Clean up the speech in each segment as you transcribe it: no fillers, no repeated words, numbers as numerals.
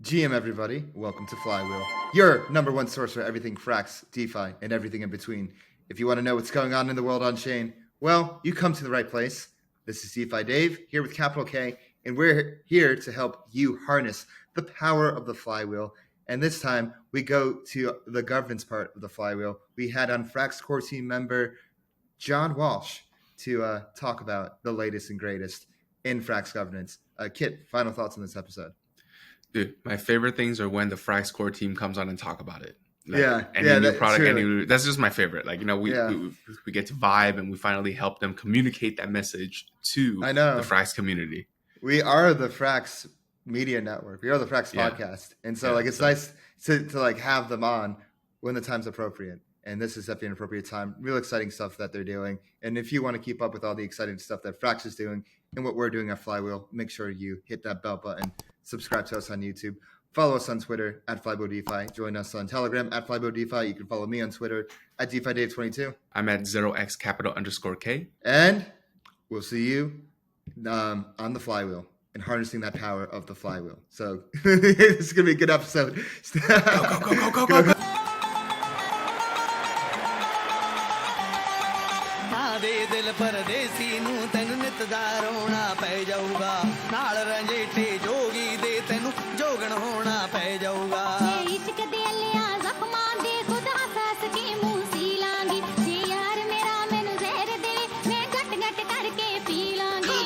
GM everybody, welcome to Flywheel, your number one source for everything Frax, DeFi, and everything in between. If you want to know what's going on in the world on chain, well, you come to the right place. This is DeFi Dave here with Capital K, and we're here to help you harness the power of the Flywheel. And this time we go to the governance part of the Flywheel. We had on Frax Core Team member John Walch to talk about the latest and greatest in Frax governance. Kit, final thoughts on this episode? Dude, my favorite things are when the Frax Core Team comes on and talk about it. New product, that's just my favorite. We get to vibe and we finally help them communicate that message to the Frax community. We are the Frax Media Network. We are the Frax podcast. And so it's nice to have them on when the time's appropriate. And this is definitely an appropriate time. Real exciting stuff that they're doing. And if you want to keep up with all the exciting stuff that Frax is doing and what we're doing at Flywheel, make sure you hit that bell button. Subscribe to us on YouTube. Follow us on Twitter at FlyboDeFi. Join us on Telegram at FlyboDeFi. You can follow me on Twitter at DeFiDave22. I'm at 0x_K. And we'll see you on the Flywheel and harnessing that power of the Flywheel. So it's going to be a good episode. Go. परदेसी नू तैनू नितजार होना पै जाऊगा नाल रंजेठे जोगी दे तैनू जोगण होना पै जाऊगा इश्क दे अलिया जख्मां दे खुद हंस के मुंह सी लांगी जे यार मेरा मैनू जहर दे मैं गट गट करके P Langi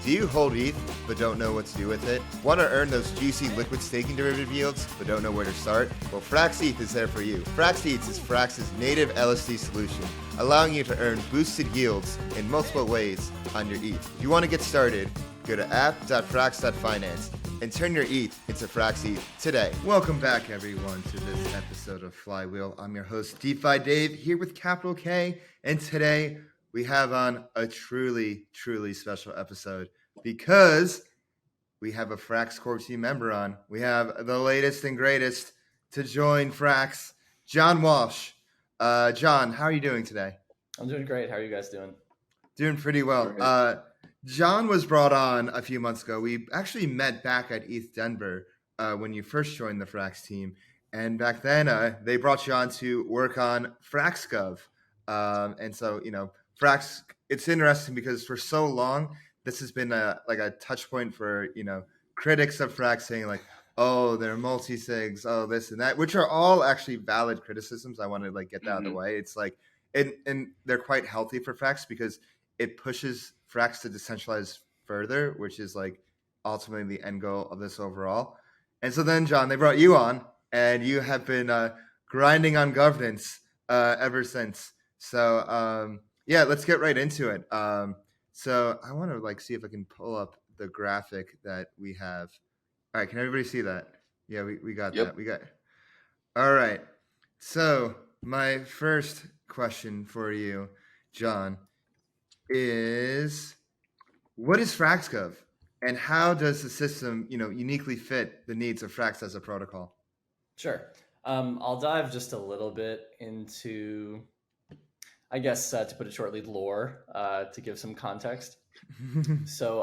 Do you hold ETH but don't know what to do with it? Want to earn those juicy liquid staking derivative yields but don't know where to start? Well, FrxETH is there for you. FrxETH is Frax's native LSD solution, allowing you to earn boosted yields in multiple ways on your ETH. If you want to get started, go to app.frax.finance and turn your ETH into FrxETH today. Welcome back, everyone, to this episode of Flywheel. I'm your host, DeFi Dave, here with Capital K, and today we have on a truly, truly special episode because we have a Frax Core Team member on. We have the latest and greatest to join Frax, John Walch. John, how are you doing today? I'm doing great. How are you guys doing? Doing pretty well. John was brought on a few months ago. We actually met back at ETH Denver when you first joined the Frax team. And back then, they brought you on to work on FrxGov. And so, Frax, it's interesting because for so long, this has been a touch point for, critics of Frax saying oh, they're multi-sigs, oh, this and that, which are all actually valid criticisms. I want to get that out of the way. It's and they're quite healthy for Frax because it pushes Frax to decentralize further, which is ultimately the end goal of this overall. And so then, John, they brought you on and you have been grinding on governance ever since. So, let's get right into it. So I want to see if I can pull up the graphic that we have. All right, can everybody see that? Yeah, we got that. We got. All right. So my first question for you, John, is what is FrxGov and how does the system, uniquely fit the needs of Frax as a protocol? Sure. I'll dive just a little bit into, I guess, to put it shortly, lore, to give some context. So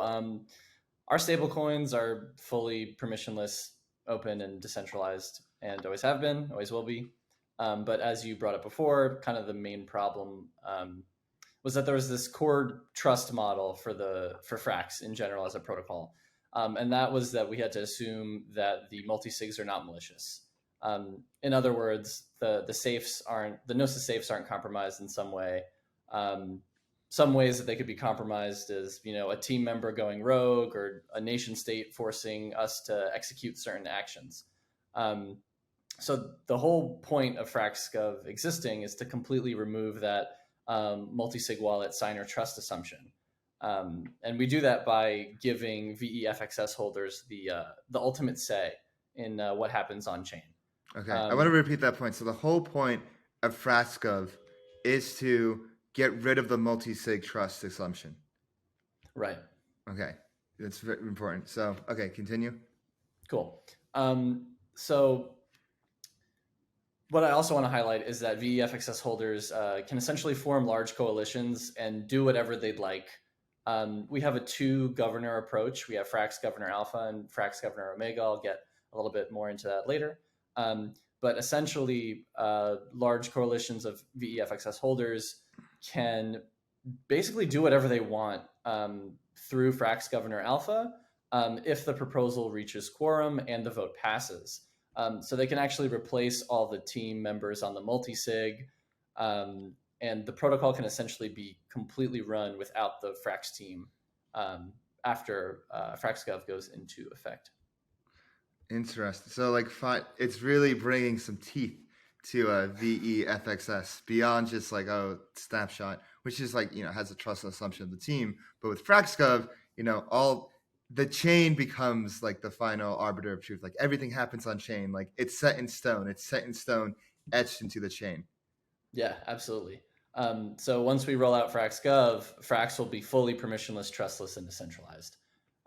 our stablecoins are fully permissionless, open, and decentralized, and always have been, always will be. But as you brought up before, kind of the main problem was that there was this core trust model for Frax in general as a protocol. And that was that we had to assume that the multi-sigs are not malicious. In other words, the Gnosis safes aren't compromised in some way. Some ways that they could be compromised is, a team member going rogue or a nation state forcing us to execute certain actions. So the whole point of FrxGov existing is to completely remove that multi-sig wallet signer trust assumption. And we do that by giving VE-FXS holders the ultimate say in what happens on chain. Okay, I want to repeat that point. So the whole point of FrxGov is to get rid of the multi-sig trust assumption. Right. Okay, that's very important. So, okay, continue. Cool. So what I also want to highlight is that VE-FXS holders can essentially form large coalitions and do whatever they'd like. We have a 2-governor approach. We have Frax Governor Alpha and Frax Governor Omega. I'll get a little bit more into that later. But essentially, large coalitions of VE-FXS holders can basically do whatever they want through Frax Governor Alpha if the proposal reaches quorum and the vote passes. So they can actually replace all the team members on the multi-sig, and the protocol can essentially be completely run without the Frax team after FrxGov goes into effect. Interesting. So like it's really bringing some teeth to VE-FXS beyond just like, snapshot, which is like, has a trust assumption of the team. But with FrxGov, all the chain becomes like the final arbiter of truth. Like everything happens on chain. Like it's set in stone. It's set in stone, etched into the chain. Yeah, absolutely. So once we roll out FrxGov, Frax will be fully permissionless, trustless, and decentralized.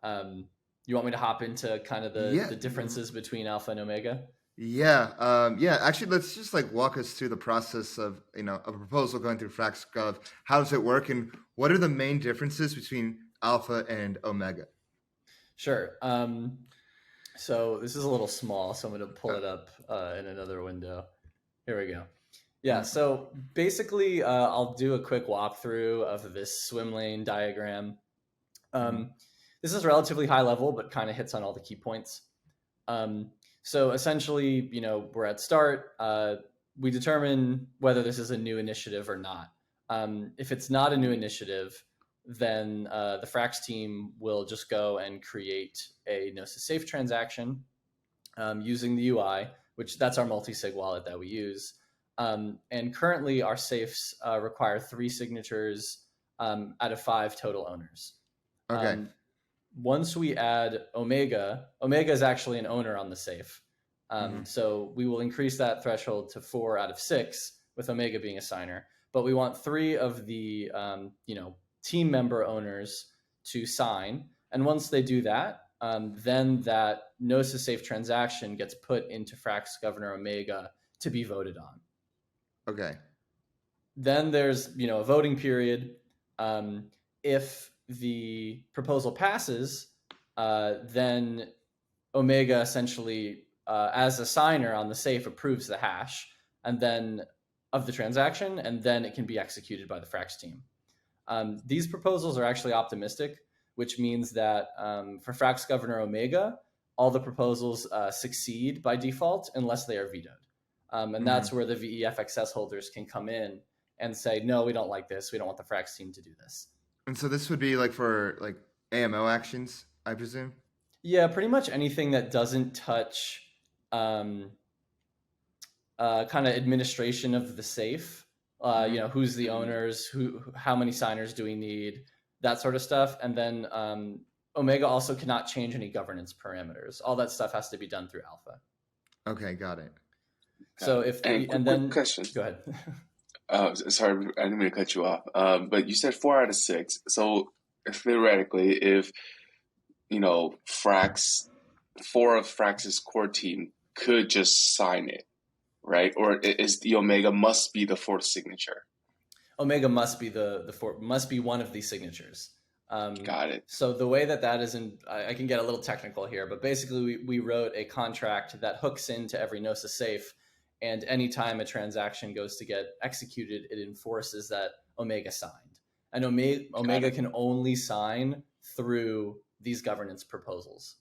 You want me to hop into kind of the differences between Alpha and Omega? Yeah. Actually, let's just like walk us through the process of, a proposal going through FrxGov. How does it work? And what are the main differences between Alpha and Omega? Sure. So this is a little small, so I'm going to pull it up in another window. Here we go. Yeah, so basically, I'll do a quick walkthrough of this swim lane diagram. This is relatively high level, but kind of hits on all the key points. So essentially, we're at start. We determine whether this is a new initiative or not. If it's not a new initiative, then the Frax team will just go and create a Gnosis Safe transaction using the UI, which that's our multi-sig wallet that we use. And currently our safes require 3 signatures out of 5 total owners. Okay. Once we add Omega is actually an owner on the safe. So we will increase that threshold to 4 out of 6 with Omega being a signer, but we want 3 of the, team member owners to sign. And once they do that, then that Gnosis Safe transaction gets put into Frax Governor Omega to be voted on. Okay. Then there's, a voting period. If the proposal passes, then Omega essentially, as a signer on the safe, approves the hash and then of the transaction, and then it can be executed by the Frax team. These proposals are actually optimistic, which means that for Frax Governor Omega, all the proposals succeed by default unless they are vetoed. And that's where the VE-FXS holders can come in and say, no, we don't like this. We don't want the Frax team to do this. And so this would be like for like AMO actions, I presume? Yeah, pretty much anything that doesn't touch kind of administration of the safe. Who's the owners, how many signers do we need, that sort of stuff. And then Omega also cannot change any governance parameters. All that stuff has to be done through Alpha. Okay, got it. So quick question. Go ahead. Sorry, I didn't mean to cut you off. But you said 4 out of 6. So theoretically, if Frax, 4 of Frax's core team could just sign it, right? Or is the Omega must be the 4th signature? Omega must be must be one of these signatures. Got it. So the way that is I can get a little technical here, but basically we wrote a contract that hooks into every Gnosis safe, and anytime a transaction goes to get executed, it enforces that Omega signed. And Omega can only sign through these governance proposals.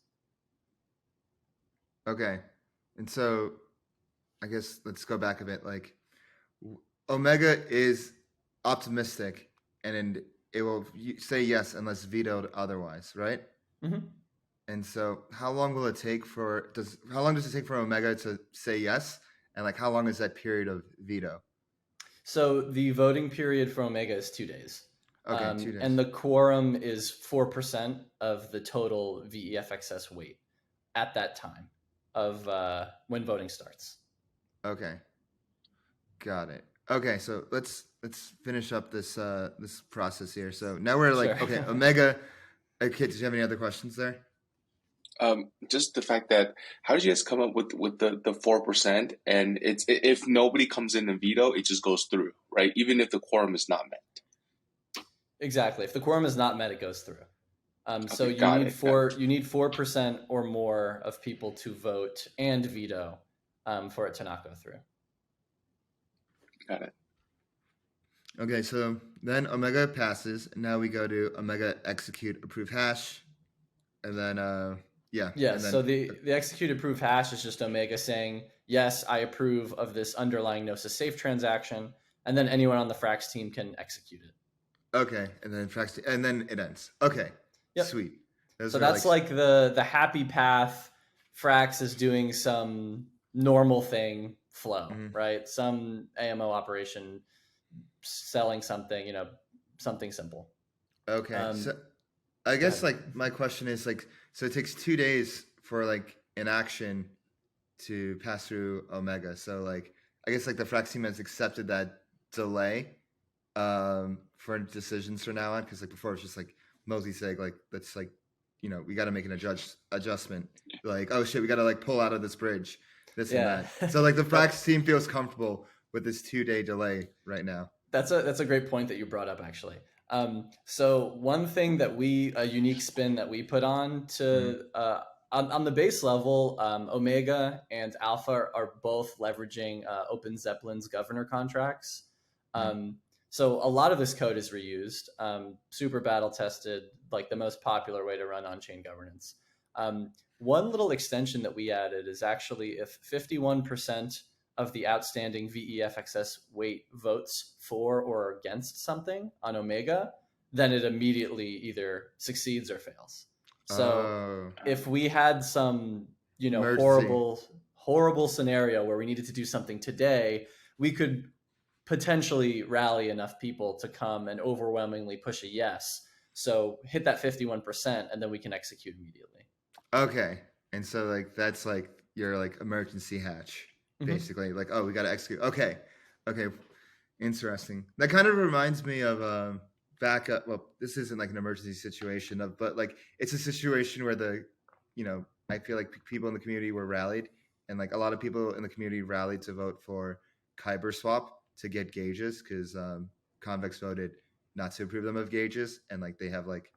Okay. And so I guess let's go back a bit. Like Omega is optimistic and it will say yes unless vetoed otherwise, right? And so how long will it take how long does it take for Omega to say yes? And like how long is that period of veto? So the voting period for Omega is 2 days. Okay, 2 days. And the quorum is 4% of the total VE-FXS weight at that time of when voting starts. Okay. Got it. Okay, so let's finish up this this process here. So now we're like, sure. Okay, Omega. Okay, did you have any other questions there? Just the fact that how did you guys come up with the 4%? And it's if nobody comes in and veto, it just goes through, right? Even if the quorum is not met. Exactly. If the quorum is not met, it goes through. So Okay, you need 4% or more of people to vote and veto for it to not go through. Got it. Okay, so then Omega passes. Now we go to Omega execute approve hash, and then Yeah. And then, so the execute approve hash is just Omega saying, yes, I approve of this underlying Gnosis safe transaction, and then anyone on the Frax team can execute it. Okay, and then Frax, and then it ends. Okay, yep. Sweet. So that's like the happy path. Frax is doing some normal thing flow, right? Some AMO operation selling something, something simple. Okay, so I guess like my question is like, so it takes 2 days for like an action to pass through Omega. So like, I guess like the Frax team has accepted that delay for decisions from now on, because like before it's just like multi-sig, like that's like, we got to make an adjustment. Like, oh shit, we got to like pull out of this bridge, this and that. So like the Frax team feels comfortable with this 2-day delay right now. That's a great point that you brought up, actually. So one thing that a unique spin that we put on to on the base level, Omega and Alpha are both leveraging Open Zeppelin's governor contracts. So a lot of this code is reused, super battle tested, like the most popular way to run on-chain governance. One little extension that we added is actually if 51% of the outstanding VEFXS weight votes for or against something on Omega, then it immediately either succeeds or fails. So if we had some, horrible scenario where we needed to do something today, we could potentially rally enough people to come and overwhelmingly push a yes. So hit that 51% and then we can execute immediately. Okay. And so like, that's like your like emergency hatch, basically. Like, oh, we got to execute. Okay. Interesting. That kind of reminds me of backup. Well, this isn't like an emergency situation but like it's a situation where I feel like people in the community were rallied, and like a lot of people in the community rallied to vote for Kyber swap to get gauges, because Convex voted not to approve them of gauges, and like they have like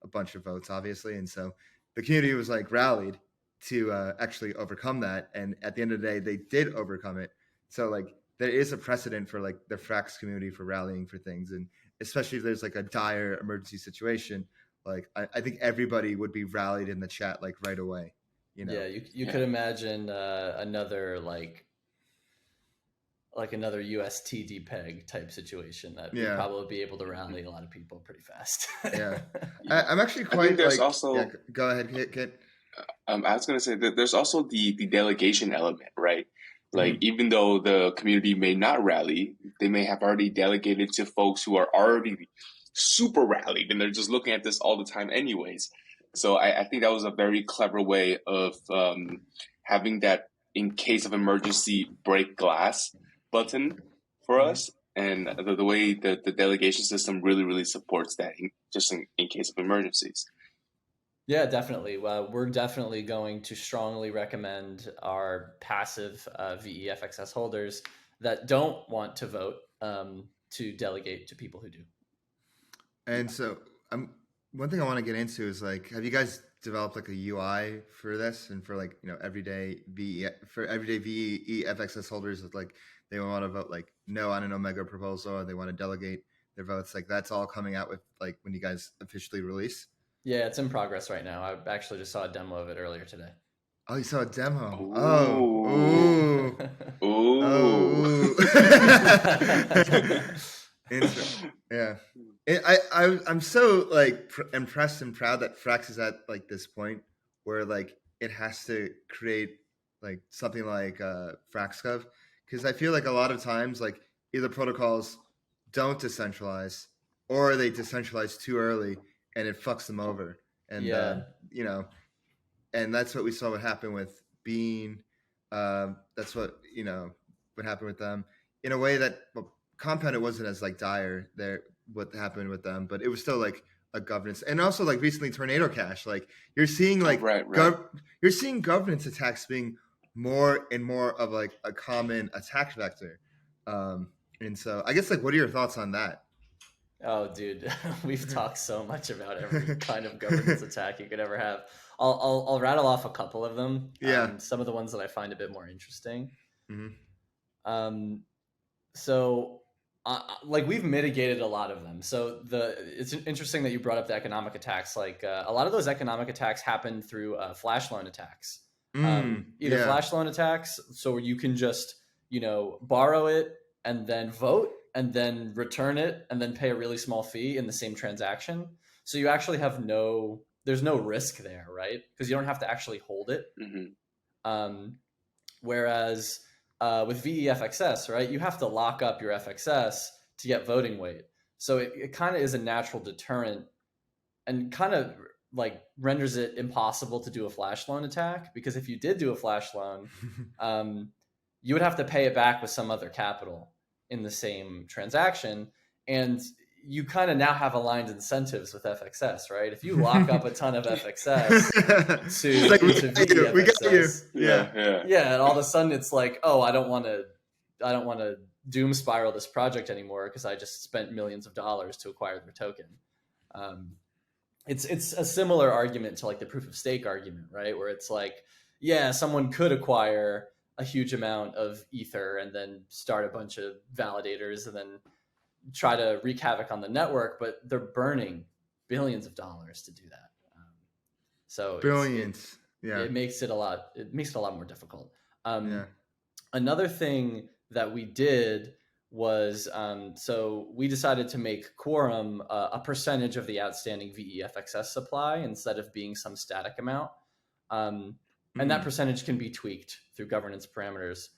a bunch of votes obviously, and so the community was like rallied to actually overcome that, and at the end of the day they did overcome it. So like there is a precedent for like the Frax community for rallying for things, and especially if there's like a dire emergency situation, like I think everybody would be rallied in the chat like right away. Yeah, you could imagine another like another USTD peg type situation that would probably be able to rally a lot of people pretty fast. I'm actually quite there's also go ahead, Kit. I was going to say that there's also the delegation element, right? Like even though the community may not rally, they may have already delegated to folks who are already super rallied, and they're just looking at this all the time anyways. So I think that was a very clever way of having that in case of emergency break glass button for us, and the way the delegation system really supports that in case of emergencies. Yeah, definitely. We're definitely going to strongly recommend our passive VEFXS holders that don't want to vote to delegate to people who do. And so one thing I want to get into is like, have you guys developed like a UI for this, and for like everyday VEFXS holders that like they want to vote like no on an Omega proposal, or they want to delegate their votes, like that's all coming out with like when you guys officially release? Yeah, it's in progress right now. I actually just saw a demo of it earlier today. Oh, you saw a demo? Ooh. Oh. Yeah. I'm so like impressed and proud that Frax is at like this point where like it has to create like something like FrxGov, because I feel like a lot of times like either protocols don't decentralize or they decentralize too early and it fucks them over. And and that's what we saw what happened with Bean. That's what what happened with them in a way that Compound, it wasn't as like dire there what happened with them, but it was still like a governance, and also like recently Tornado Cash. Like you're seeing like you're seeing governance attacks being more and more of like a common attack vector. And so I guess like what are your thoughts on that? Oh, dude, we've talked so much about every kind of governance attack you could ever have. I'll rattle off a couple of them. Yeah. Some of the ones that I find a bit more interesting. Mm-hmm. Like we've mitigated a lot of them. So it's interesting that you brought up the economic attacks. Like a lot of those economic attacks happen through flash loan attacks. Either flash loan attacks, so you can just borrow it and then vote and then return it and then pay a really small fee in the same transaction. So you actually have there's no risk there, right? Because you don't have to actually hold it. Whereas with FXS, right, you have to lock up your FXS to get voting weight. So it kind of is a natural deterrent and kind of like renders it impossible to do a flash loan attack, because if you did do a flash loan, you would have to pay it back with some other capital in the same transaction. And you kind of now have aligned incentives with FXS, right? If you lock up a ton of FXS to FXS, and all of a sudden it's like, oh, I don't want to doom spiral this project anymore because I just spent millions of dollars to acquire their token. It's a similar argument to like the proof of stake argument, right? Where it's like, yeah, someone could acquire a huge amount of Ether and then start a bunch of validators and then try to wreak havoc on the network, but they're burning billions of dollars to do that. So billions. It makes it a lot more difficult. Another thing that we did was, so we decided to make Quorum a percentage of the outstanding FXS supply instead of being some static amount. And that percentage can be tweaked through governance parameters.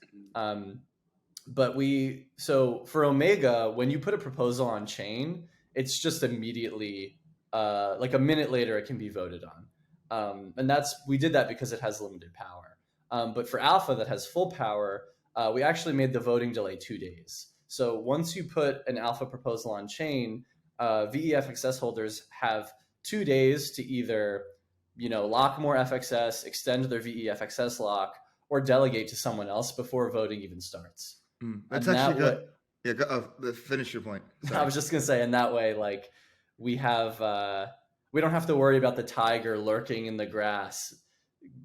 So for Omega, when you put a proposal on chain, it's just immediately, like a minute later, it can be voted on. And we did that because it has limited power. But for Alpha that has full power, we actually made the voting delay 2 days. So once you put an Alpha proposal on chain, FXS holders have 2 days to either lock more FXS, extend their FXS lock, or delegate to someone else before voting even starts. That's actually good. Yeah, finish your point. Sorry. I was just going to say, in that way, like we don't have to worry about the tiger lurking in the grass,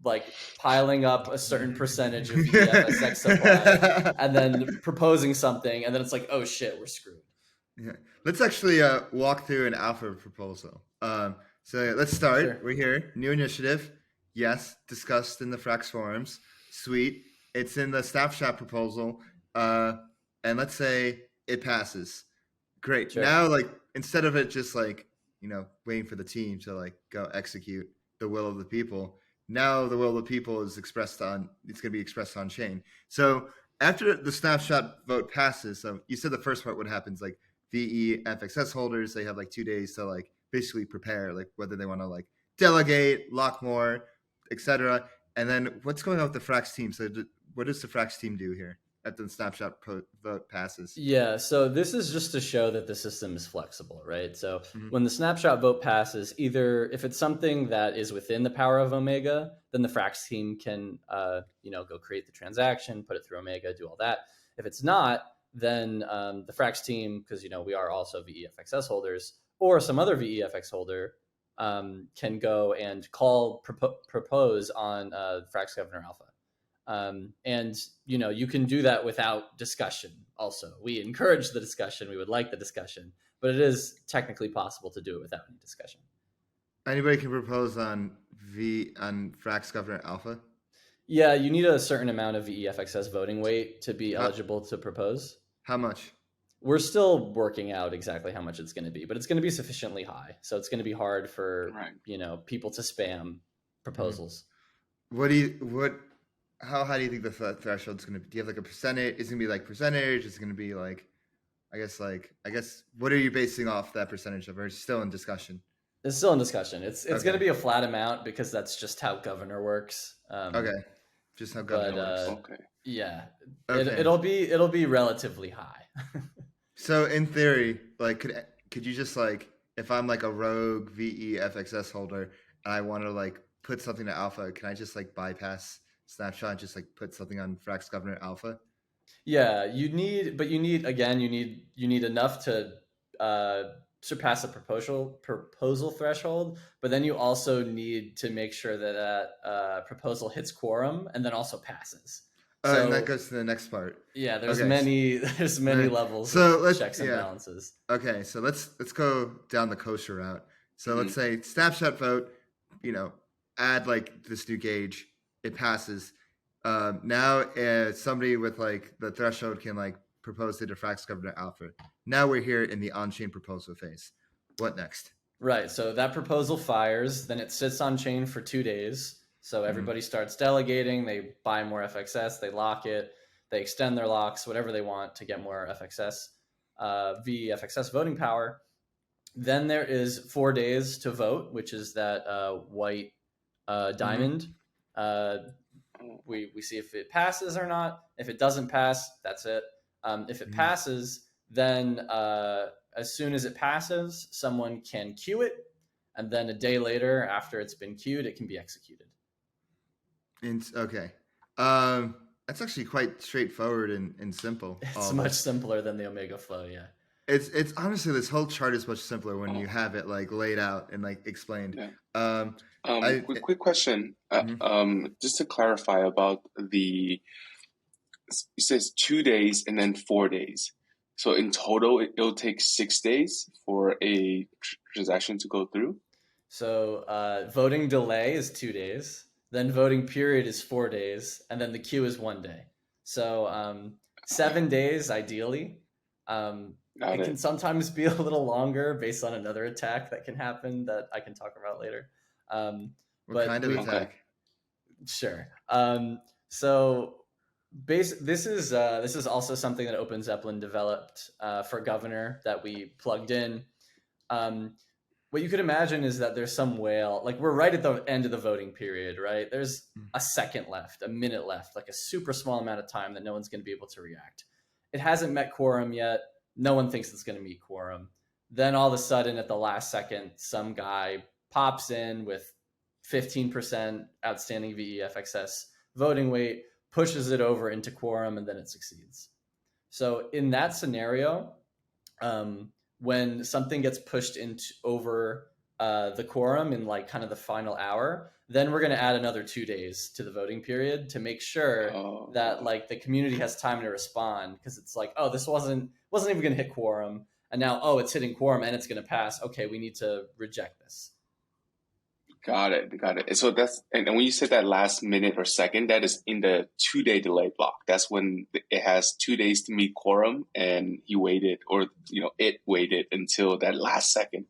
like piling up a certain percentage of FXX supply and then proposing something. And then it's like, oh shit, we're screwed. Yeah. Let's actually walk through an Alpha proposal. So let's start. Sure. We're here. New initiative. Yes. Discussed in the Frax forums. Sweet. It's in the snapshot proposal. And let's say it passes. Great. Sure. Now, like, instead of it just like, waiting for the team to like go execute the will of the people, now the will of the people is it's going to be expressed on chain. So after the snapshot vote passes, so you said the first part, what happens, like FXS holders, they have like 2 days to like basically prepare, like whether they want to like delegate, lock more, etc. And then what's going on with the Frax team? So what does the Frax team do here after the snapshot vote passes? Yeah, so this is just to show that the system is flexible, right? So when the snapshot vote passes, either if it's something that is within the power of Omega, then the Frax team can go create the transaction, put it through Omega, do all that. If it's not, then the Frax team, because we are also FXS holders, or some other VEFX holder can go and propose on FrxGov or Alpha. And you can do that without discussion. Also, we encourage the discussion. We would like the discussion, but it is technically possible to do it without any discussion. Anybody can propose on FrxGov or Alpha? Yeah, you need a certain amount of FXS voting weight to be eligible to propose. How much? We're still working out exactly how much it's going to be, but it's going to be sufficiently high. So it's going to be hard for, people to spam proposals. How high do you think the threshold is going to be? Do you have like a percentage? Is it going to be like percentage? Is it going to be like, I guess, what are you basing off that percentage of? Or is it still in discussion? It's still in discussion. It's going to be a flat amount because that's just how governor works. Okay. Just how governor works. Okay. Yeah. Okay. It'll be relatively high. So in theory, like, could you just like, if I'm like a rogue VE FXS holder and I want to like put something to alpha, can I just like bypass snapshot and just like put something on FrxGov alpha? Yeah, you need enough to surpass the proposal threshold, but then you also need to make sure that proposal hits quorum and then also passes. So, and that goes to the next part. Yeah, there's many levels of checks and balances. Okay, so let's go down the kosher route. So let's say snapshot vote, add like this new gauge, it passes. Now somebody with like the threshold can like propose to FrxGov alpha. Now we're here in the on-chain proposal phase. What next? Right, so that proposal fires, then it sits on chain for 2 days. So everybody starts delegating, they buy more FXS, they lock it, they extend their locks, whatever they want to get more FXS, FXS voting power. Then there is 4 days to vote, which is that white diamond. We see if it passes or not. If it doesn't pass, that's it. If it passes, then as soon as it passes, someone can queue it. And then a day later, after it's been queued, it can be executed. Okay. That's actually quite straightforward and simple. It's much simpler than the Omega flow, yeah. It's honestly, this whole chart is much simpler when you have it like laid out and like explained. Yeah. Quick question. Just to clarify about it says 2 days and then 4 days. So in total, it'll take 6 days for a transaction to go through? So voting delay is 2 days. Then voting period is 4 days, and then the queue is 1 day. So 7 days, ideally. It can sometimes be a little longer based on another attack that can happen that I can talk about later. What kind of attack? Sure. So this is also something that Open Zeppelin developed for Governor that we plugged in. What you could imagine is that there's some whale, like we're right at the end of the voting period, right? There's a second left, a minute left, like a super small amount of time that no one's going to be able to react. It hasn't met quorum yet. No one thinks it's going to meet quorum. Then all of a sudden at the last second, some guy pops in with 15% outstanding VE-FXS voting weight, pushes it over into quorum, and then it succeeds. So in that scenario, when something gets pushed over the quorum in like kind of the final hour, then we're going to add another 2 days to the voting period to make sure that like the community has time to respond, because it's like, oh, this wasn't even going to hit quorum, and now it's hitting quorum and it's going to pass. Okay, we need to reject this. Got it. So and when you said that last minute or second, that is in the 2 day delay block. That's when it has 2 days to meet quorum, and he waited, or it waited until that last second.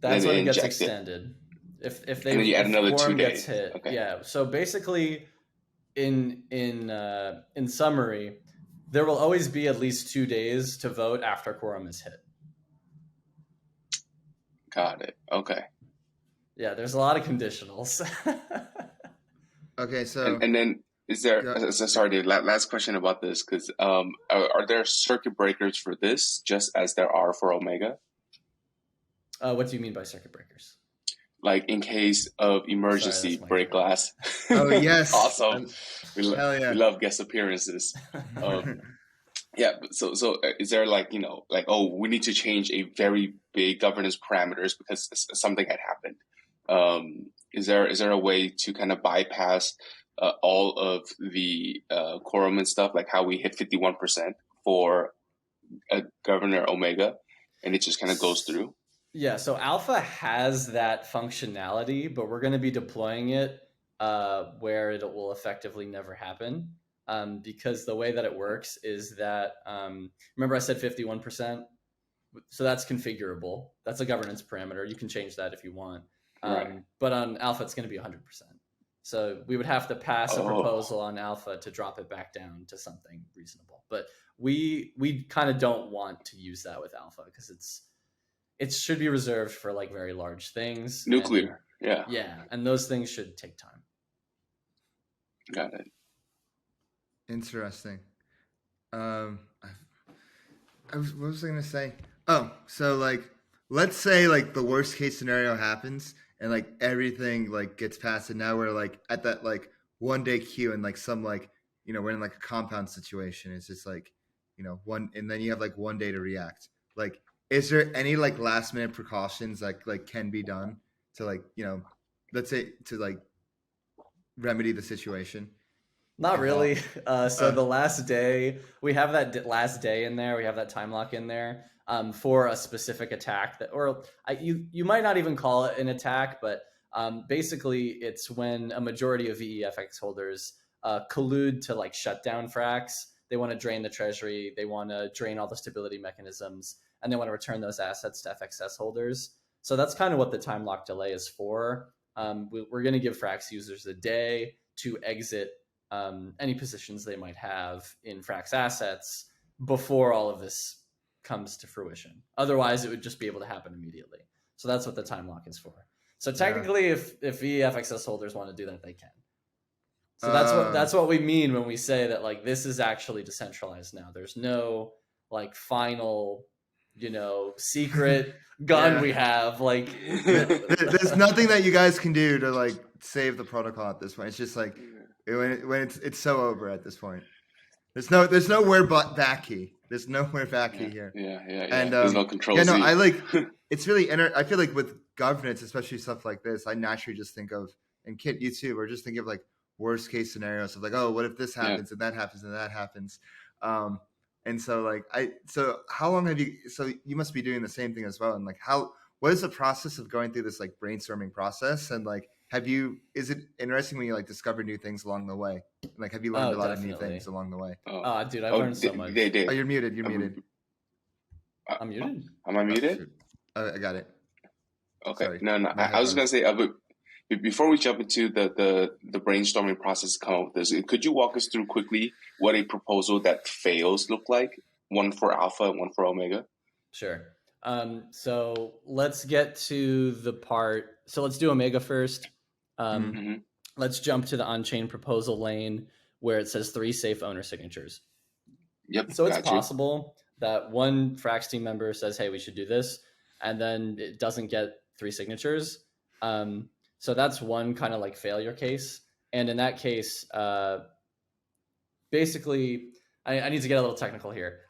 That's when it gets extended. If they, and then you add another 2 days. Gets hit, okay. Yeah. So basically, in summary, there will always be at least 2 days to vote after quorum is hit. Got it. Okay. Yeah, there's a lot of conditionals. Okay, so and then is there? Sorry, last question about this, because are there circuit breakers for this, just as there are for Omega? What do you mean by circuit breakers? Like in case of emergency, break glass. Oh yes, awesome. We love guest appearances. Yeah. So is there we need to change a very big governance parameters because something had happened? Is there a way to kind of bypass all of the quorum and stuff, like how we hit 51% for a Governor Omega, and it just kind of goes through? Yeah, so Alpha has that functionality, but we're going to be deploying it where it will effectively never happen, because the way that it works is that, remember I said 51%? So that's configurable. That's a governance parameter. You can change that if you want. Right. But on Alpha, it's going to be 100%. So we would have to pass a proposal on Alpha to drop it back down to something reasonable. But we kind of don't want to use that with Alpha because it should be reserved for like very large things. Nuclear, yeah. Yeah, and those things should take time. Got it. Interesting. What was I going to say? Oh, so like let's say like the worst case scenario happens and like everything like gets passed, and now we're like at that like 1 day queue and like some like, you know, we're in like a compound situation. It's just like, you know, one, and then you have like 1 day to react. Like, is there any like last minute precautions that like can be done to like, you know, let's say to like remedy the situation? Not really. So the last day, we have that last day in there. We have that time lock in there for a specific attack that, or you might not even call it an attack, but basically it's when a majority of VEFX holders collude to like shut down Frax. They want to drain the treasury. They want to drain all the stability mechanisms, and they want to return those assets to FXS holders. So that's kind of what the time lock delay is for. We're going to give Frax users a day to exit any positions they might have in Frax assets before all of this comes to fruition. Otherwise, it would just be able to happen immediately. So that's what the time lock is for. So technically, if VFXS holders want to do that, they can. So that's what we mean when we say that like this is actually decentralized now. There's no like final, you know, secret gun we have. Like there's nothing that you guys can do to like save the protocol at this point. It's just like when it's so over at this point. There's nowhere but back key. There's nowhere back key here. Yeah. And there's no control. Yeah, no, I like. It's really. I feel like with governance, especially stuff like this, I naturally just think of, and Kit, you too, or just think of like worst case scenarios of like, oh, what if this happens and that happens and that happens. And so like so how long have you? So you must be doing the same thing as well. And like what is the process of going through this like brainstorming process? And like, is it interesting when you like discover new things along the way? Like, have you learned a lot of new things along the way? Dude, I've learned so much. Oh, you're muted. You're muted. I'm muted. Am I muted? I got it. Okay. Sorry. No. I was gonna say, before we jump into the brainstorming process to come up with this, could you walk us through quickly what a proposal that fails look like? One for alpha and one for omega. Sure. So let's get to the part. So let's do omega first. Let's jump to the on-chain proposal lane where it says 3 safe owner signatures. Yep. So it's possible that one Frax team member says, hey, we should do this, and then it doesn't get 3 signatures. So that's one kind of like failure case. And in that case, basically, I need to get a little technical here.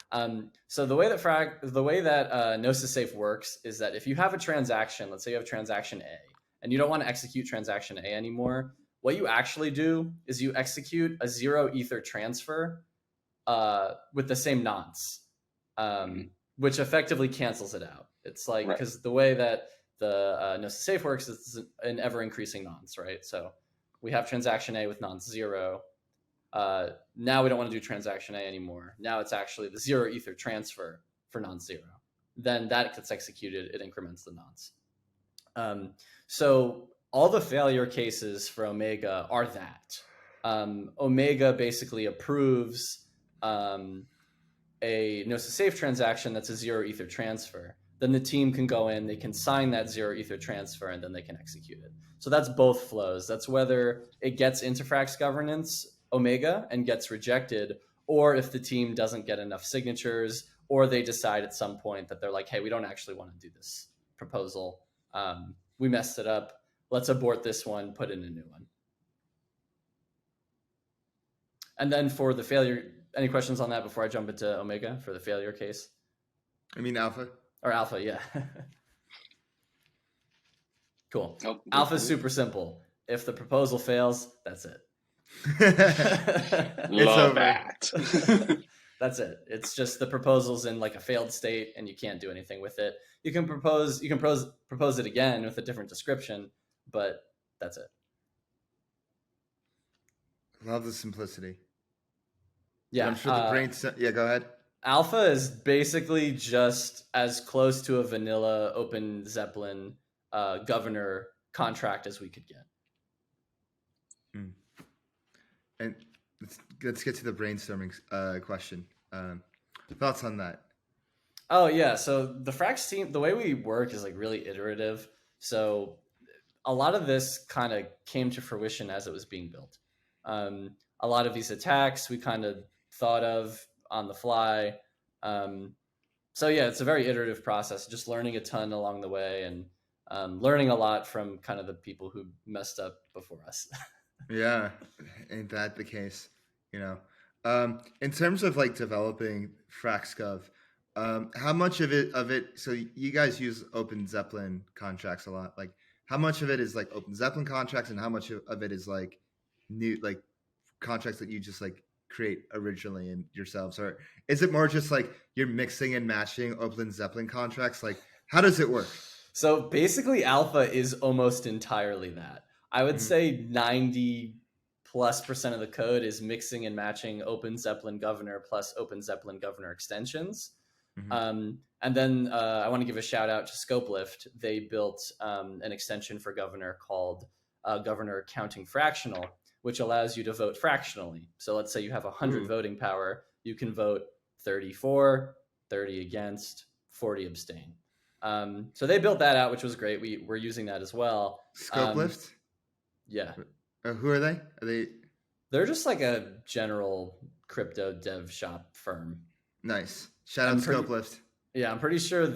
So the way that Gnosis Safe works is that if you have a transaction, let's say you have transaction A, and you don't want to execute transaction A anymore, what you actually do is you execute a 0 Ether transfer with the same nonce, which effectively cancels it out. It's like, because the way that the Gnosis Safe works is an ever-increasing nonce, right? So we have transaction A with nonce 0. Now we don't want to do transaction A anymore. Now it's actually the 0 Ether transfer for nonce 0. Then that gets executed. It increments the nonce. So all the failure cases for Omega are that. Omega basically approves a Gnosis Safe transaction that's a 0 Ether transfer. Then the team can go in, they can sign that 0 Ether transfer, and then they can execute it. So that's both flows. That's whether it gets into Frax governance, Omega, and gets rejected, or if the team doesn't get enough signatures, or they decide at some point that they're like, hey, we don't actually want to do this proposal. We messed it up. Let's abort this one, put in a new one. And then for the failure, any questions on that before I jump into Omega for the failure case? I mean, alpha. Or alpha, yeah. Cool. Nope. Alpha is super simple. If the proposal fails, that's it. Love that. That's it. It's just the proposal's in like a failed state and you can't do anything with it. You can propose it again with a different description, but that's it. Love the simplicity. Yeah. I'm sure the brain. Yeah, go ahead. Alpha is basically just as close to a vanilla Open Zeppelin governor contract as we could get. And let's get to the brainstorming question. Thoughts on that? Oh yeah, so the Frax team, the way we work is like really iterative. So a lot of this kind of came to fruition as it was being built. A lot of these attacks we kind of thought of on the fly. So yeah, it's a very iterative process, just learning a ton along the way and learning a lot from kind of the people who messed up before us. Yeah, ain't that the case? You know, in terms of like developing FrxGov, how much of it? So you guys use Open Zeppelin contracts a lot. Like, how much of it is like Open Zeppelin contracts, and how much of it is like new like contracts that you just like create originally and yourselves, or is it more just like you're mixing and matching Open Zeppelin contracts? Like, how does it work? So basically, alpha is almost entirely that. I would say 90+% of the code is mixing and matching Open Zeppelin Governor plus Open Zeppelin Governor extensions. And then I want to give a shout out to ScopeLift. They built an extension for Governor called Governor Counting Fractional, which allows you to vote fractionally. So let's say you have 100 voting power, you can vote 34, 30 against, 40 abstain. So they built that out, which was great. We're using that as well. ScopeLift? Yeah. Who are they? They're just like a general crypto dev shop firm. Nice. Shout out to ScopeLift. Yeah, I'm pretty sure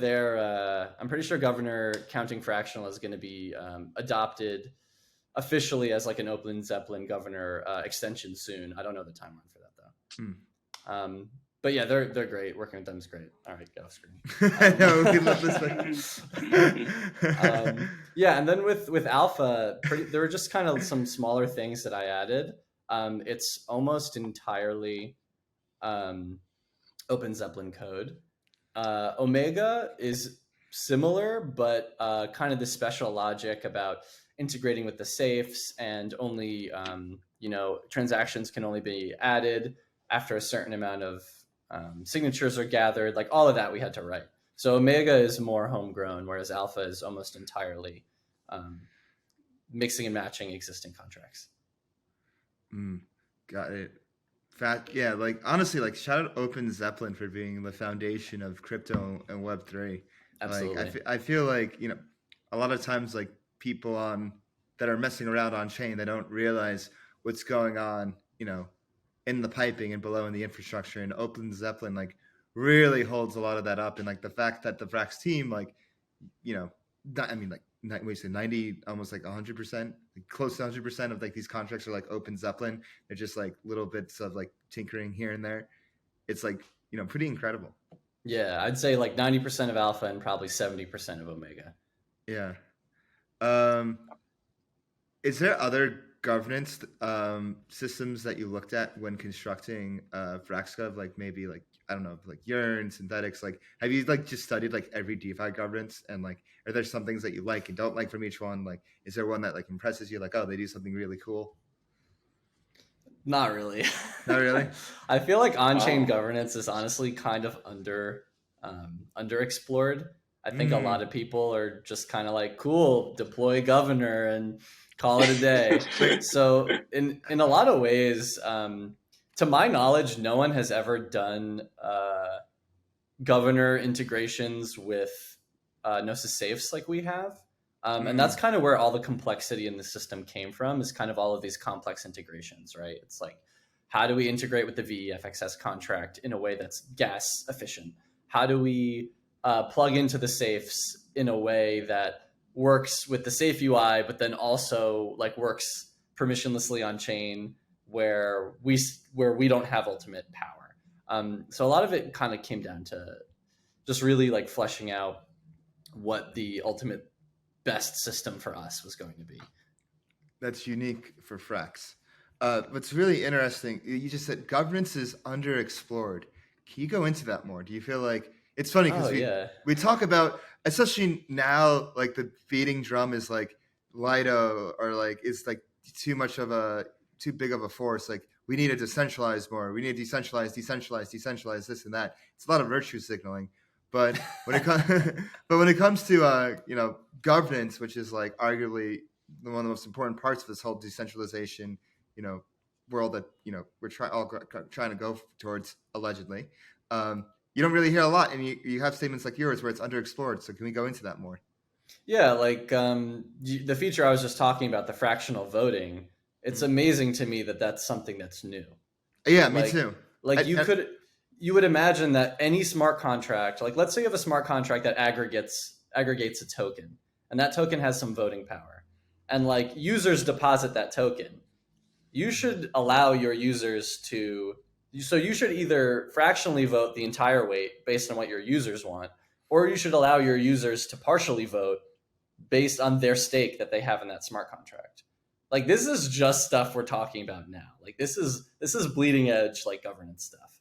Governor Counting Fractional is going to be adopted officially as like an Open Zeppelin Governor extension soon. I don't know the timeline for that though. But yeah, they're great. Working with them is great. All right, get off screen. I know, we love this thing. Yeah, and then with Alpha, there were just kind of some smaller things that I added. It's almost entirely Open Zeppelin code. Omega is similar, but kind of the special logic about integrating with the safes and only, transactions can only be added after a certain amount of signatures are gathered. Like all of that we had to write. So Omega is more homegrown, whereas Alpha is almost entirely mixing and matching existing contracts. Got it. Yeah, like honestly, like shout out Open Zeppelin for being the foundation of crypto and Web3. Absolutely. Like I feel like, a lot of times like people that are messing around on chain, they don't realize what's going on, in the piping and below in the infrastructure. And Open Zeppelin like really holds a lot of that up. And like the fact that the Frax team, like, we say 90, almost like 100%, like close to 100% of like these contracts are like Open Zeppelin. They're just like little bits of like tinkering here and there. It's like, pretty incredible. Yeah, I'd say like 90% of Alpha and probably 70% of Omega. Yeah. Is there other governance systems that you looked at when constructing FrxGov? Like maybe like, I don't know, like Yearn, Synthetics, like have you like just studied like every DeFi governance, and like are there some things that you like and don't like from each one? Like is there one that like impresses you, like, oh, they do something really cool? Not really. Not really? I feel like on-chain governance is honestly kind of underexplored. I think a lot of people are just kind of like, cool, deploy Governor and call it a day. So in a lot of ways, to my knowledge, no one has ever done Governor integrations with Gnosis safes like we have. And that's kind of where all the complexity in the system came from, is kind of all of these complex integrations, right? It's like, how do we integrate with the VEFXS contract in a way that's gas efficient? How do we plug into the safes in a way that works with the safe UI, but then also like works permissionlessly on chain where we don't have ultimate power. So a lot of it kind of came down to just really like fleshing out what the ultimate best system for us was going to be. That's unique for Frax. What's really interesting, you just said governance is underexplored. Can you go into that more? Do you feel like it's funny because we talk about, especially now, like the beating drum is like Lido, or like it's like too big of a force. Like we need to decentralize more. We need to decentralize this and that. It's a lot of virtue signaling. But when it comes to governance, which is like arguably one of the most important parts of this whole decentralization, world that we're trying to go towards, allegedly. You don't really hear a lot, and you have statements like yours where it's underexplored. So can we go into that more? Yeah, like the feature I was just talking about, the fractional voting. It's amazing to me that that's something that's new. Yeah, me too. Like you would imagine that any smart contract, like let's say you have a smart contract that aggregates a token, and that token has some voting power, and like users deposit that token. You should allow your users so you should either fractionally vote the entire weight based on what your users want, or you should allow your users to partially vote based on their stake that they have in that smart contract. Like this is just stuff we're talking about now. Like this is bleeding edge like governance stuff.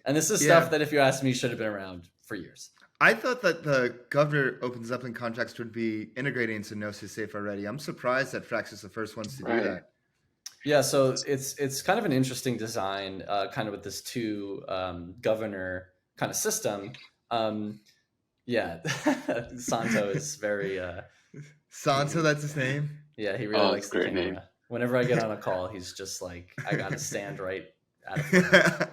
And this is stuff that if you ask me should have been around for years. I thought that the governor open Zeppelin contracts would be integrating into Gnosis Safe already. I'm surprised that Frax is the first ones to do that. Yeah, so it's kind of an interesting design, kind of with this two governor kind of system. Santo is very Santo, that's his name. Yeah, he really likes the camera. Name. Whenever I get on a call, he's just like, I gotta stand right out of front.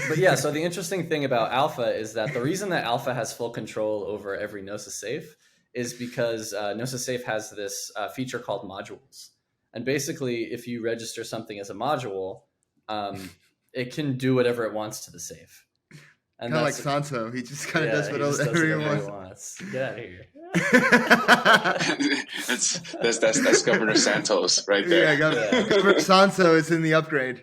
But yeah, so the interesting thing about Alpha is that the reason that Alpha has full control over every Gnosis Safe is because Gnosis Safe has this feature called modules. And basically, if you register something as a module, it can do whatever it wants to the safe. Kind of like Santo. He just kind of does whatever he wants. Get out of here. that's Governor Santos right there. Governor Santo is in the upgrade.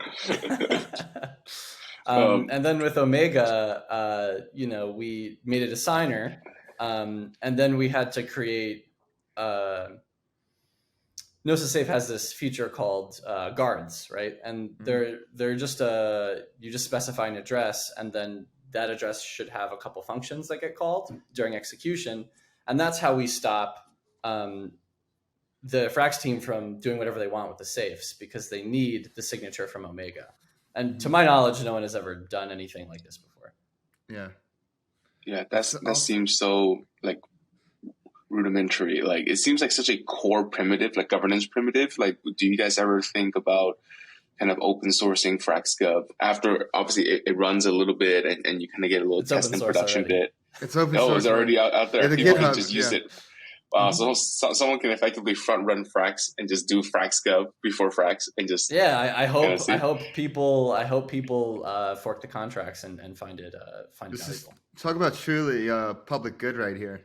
And then with Omega, we made it a signer, and then we had to create. Gnosis Safe has this feature called guards, right? And they're just you just specify an address, and then that address should have a couple functions that get called during execution, and that's how we stop the Frax team from doing whatever they want with the safes because they need the signature from Omega. And to my knowledge, no one has ever done anything like this before. Yeah, that seems so like rudimentary. Like it seems like such a core primitive, like governance primitive. Like, do you guys ever think about kind of open sourcing FrxGov after obviously it runs a little bit and you kind of get a little test and production bit? It's open source. It's already out there. Yeah, People GitHub, can just use it. Wow, so someone can effectively front run Frax and just do FrxGov before Frax and just I hope people fork the contracts and find it valuable. Talk about truly public good right here.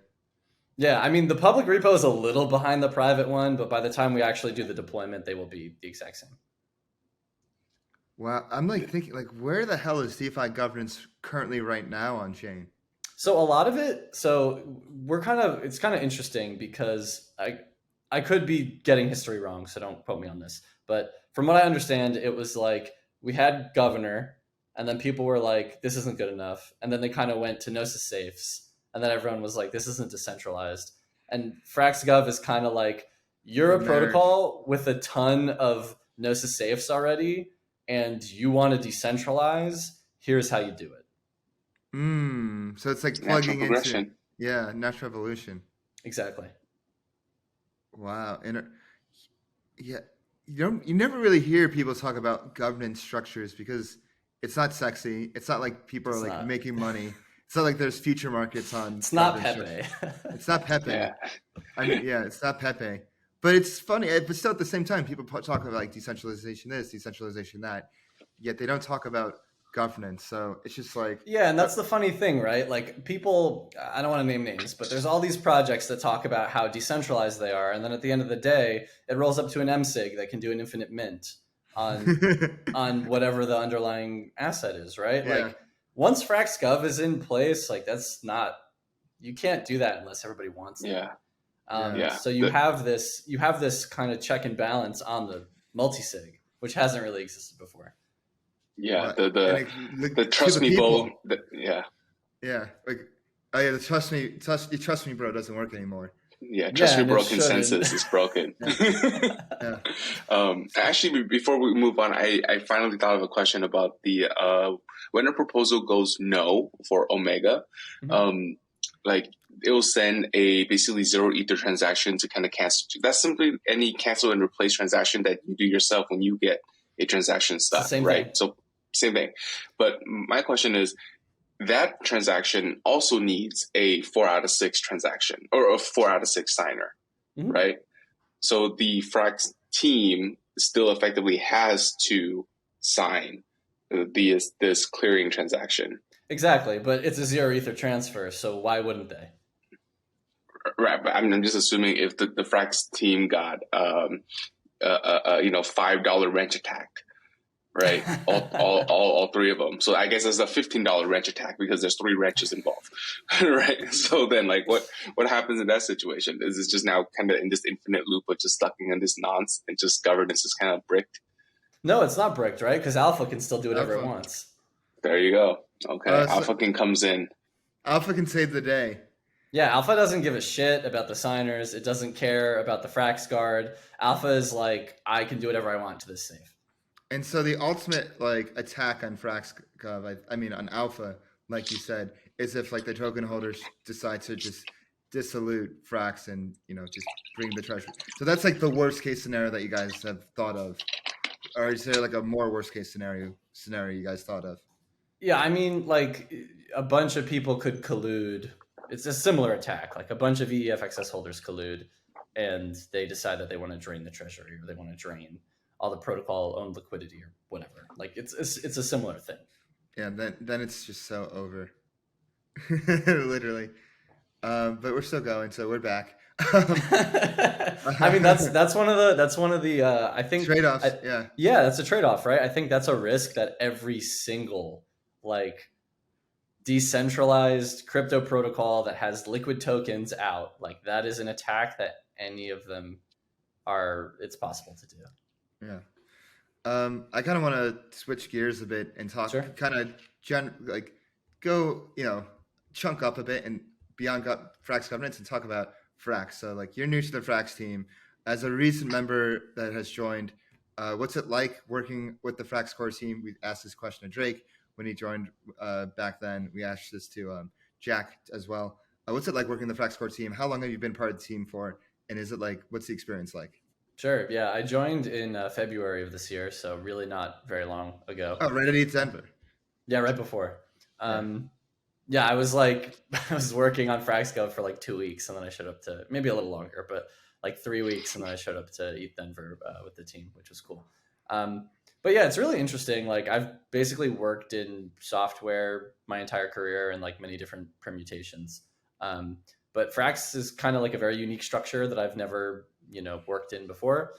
Yeah, I mean the public repo is a little behind the private one, but by the time we actually do the deployment, they will be the exact same. Wow, I'm like thinking like where the hell is DeFi governance currently right now on chain? So a lot of it, it's kind of interesting because I could be getting history wrong, so don't quote me on this. But from what I understand, it was like we had governor, and then people were like, this isn't good enough. And then they kind of went to Gnosis Safes, and then everyone was like, this isn't decentralized. And FrxGov is kind of like, you're a protocol with a ton of Gnosis Safes already, and you want to decentralize, here's how you do it. So it's like plugging into natural evolution. Exactly. Wow. You never really hear people talk about governance structures because it's not sexy. It's not like people are like making money. It's not like there's future markets on. It's not Pepe. It's not Pepe. Yeah. I mean, it's not Pepe. But it's funny. But still, at the same time, people talk about like decentralization this, decentralization that. Yet they don't talk about governance. So it's just like and that's the funny thing, right? Like people, I don't want to name names, but there's all these projects that talk about how decentralized they are, and then at the end of the day it rolls up to an MSIG that can do an infinite mint on whatever the underlying asset is, right? Like once FrxGov is in place, like that's not, you can't do that unless everybody wants it. So you have this kind of check and balance on the multi-sig, which hasn't really existed before. The trust me, bro. The trust me, bro doesn't work anymore. Trust me, bro consensus is broken. Actually, before we move on, I finally thought of a question about the when a proposal goes no for Omega, like it will send a basically 0 Ether transaction to kind of cancel. That's simply any cancel and replace transaction that you do yourself when you get a transaction stuck, right? Thing. So same thing. But my question is, that transaction also needs a 4 out of 6 transaction or a 4 out of 6 signer, right? So the Frax team still effectively has to sign this clearing transaction. Exactly, but it's a zero ether transfer, so why wouldn't they? Right, but I'm just assuming if the Frax team got $5 wrench attack, right? all three of them. So I guess it's a $15 wrench attack because there's 3 wrenches involved, right? So then, like, what happens in that situation? Is it just now kind of in this infinite loop of just stuck in this nonce and just governance is kind of bricked? No, it's not bricked, right? Because Alpha can still do whatever it wants. There you go. Okay, Alpha comes in. Alpha can save the day. Yeah, Alpha doesn't give a shit about the signers. It doesn't care about the Frax guard. Alpha is like, I can do whatever I want to this safe. And so the ultimate like attack on FrxGov, I mean on Alpha, like you said, is if like the token holders decide to just dissolute Frax and just bring the treasure. So that's like the worst case scenario that you guys have thought of, or is there like a more worst case scenario you guys thought of? Yeah, I mean, like a bunch of people could collude. It's a similar attack. Like a bunch of EEFXS holders collude, and they decide that they want to drain the treasury or they want to drain all the protocol owned liquidity or whatever. Like it's a similar thing. Yeah, then it's just so over, literally. But we're still going, so we're back. I mean, that's one of the I think trade-offs. Yeah, that's a trade-off, right? I think that's a risk that every single like decentralized crypto protocol that has liquid tokens out, like that is an attack that any of them it's possible to do. Yeah. I kind of want to switch gears a bit and talk kind of go, chunk up a bit and beyond Frax governance and talk about Frax. So like you're new to the Frax team. As a recent member that has joined, what's it like working with the Frax Core team? We asked this question to Drake when he joined back then. We asked this to Jack as well. What's it like working the Frax Core team? How long have you been part of the team for? And is it like, what's the experience like? Sure. Yeah, I joined in February of this year, so really not very long ago. Oh, right at Eth Denver. Yeah, right before. Yeah, I was working on FrxGov for like 2 weeks, and then I showed up to maybe a little longer, but like 3 weeks, and then I showed up to Eth Denver with the team, which was cool. But yeah, it's really interesting. Like I've basically worked in software my entire career in like many different permutations. But Frax is kind of like a very unique structure that I've never worked in before.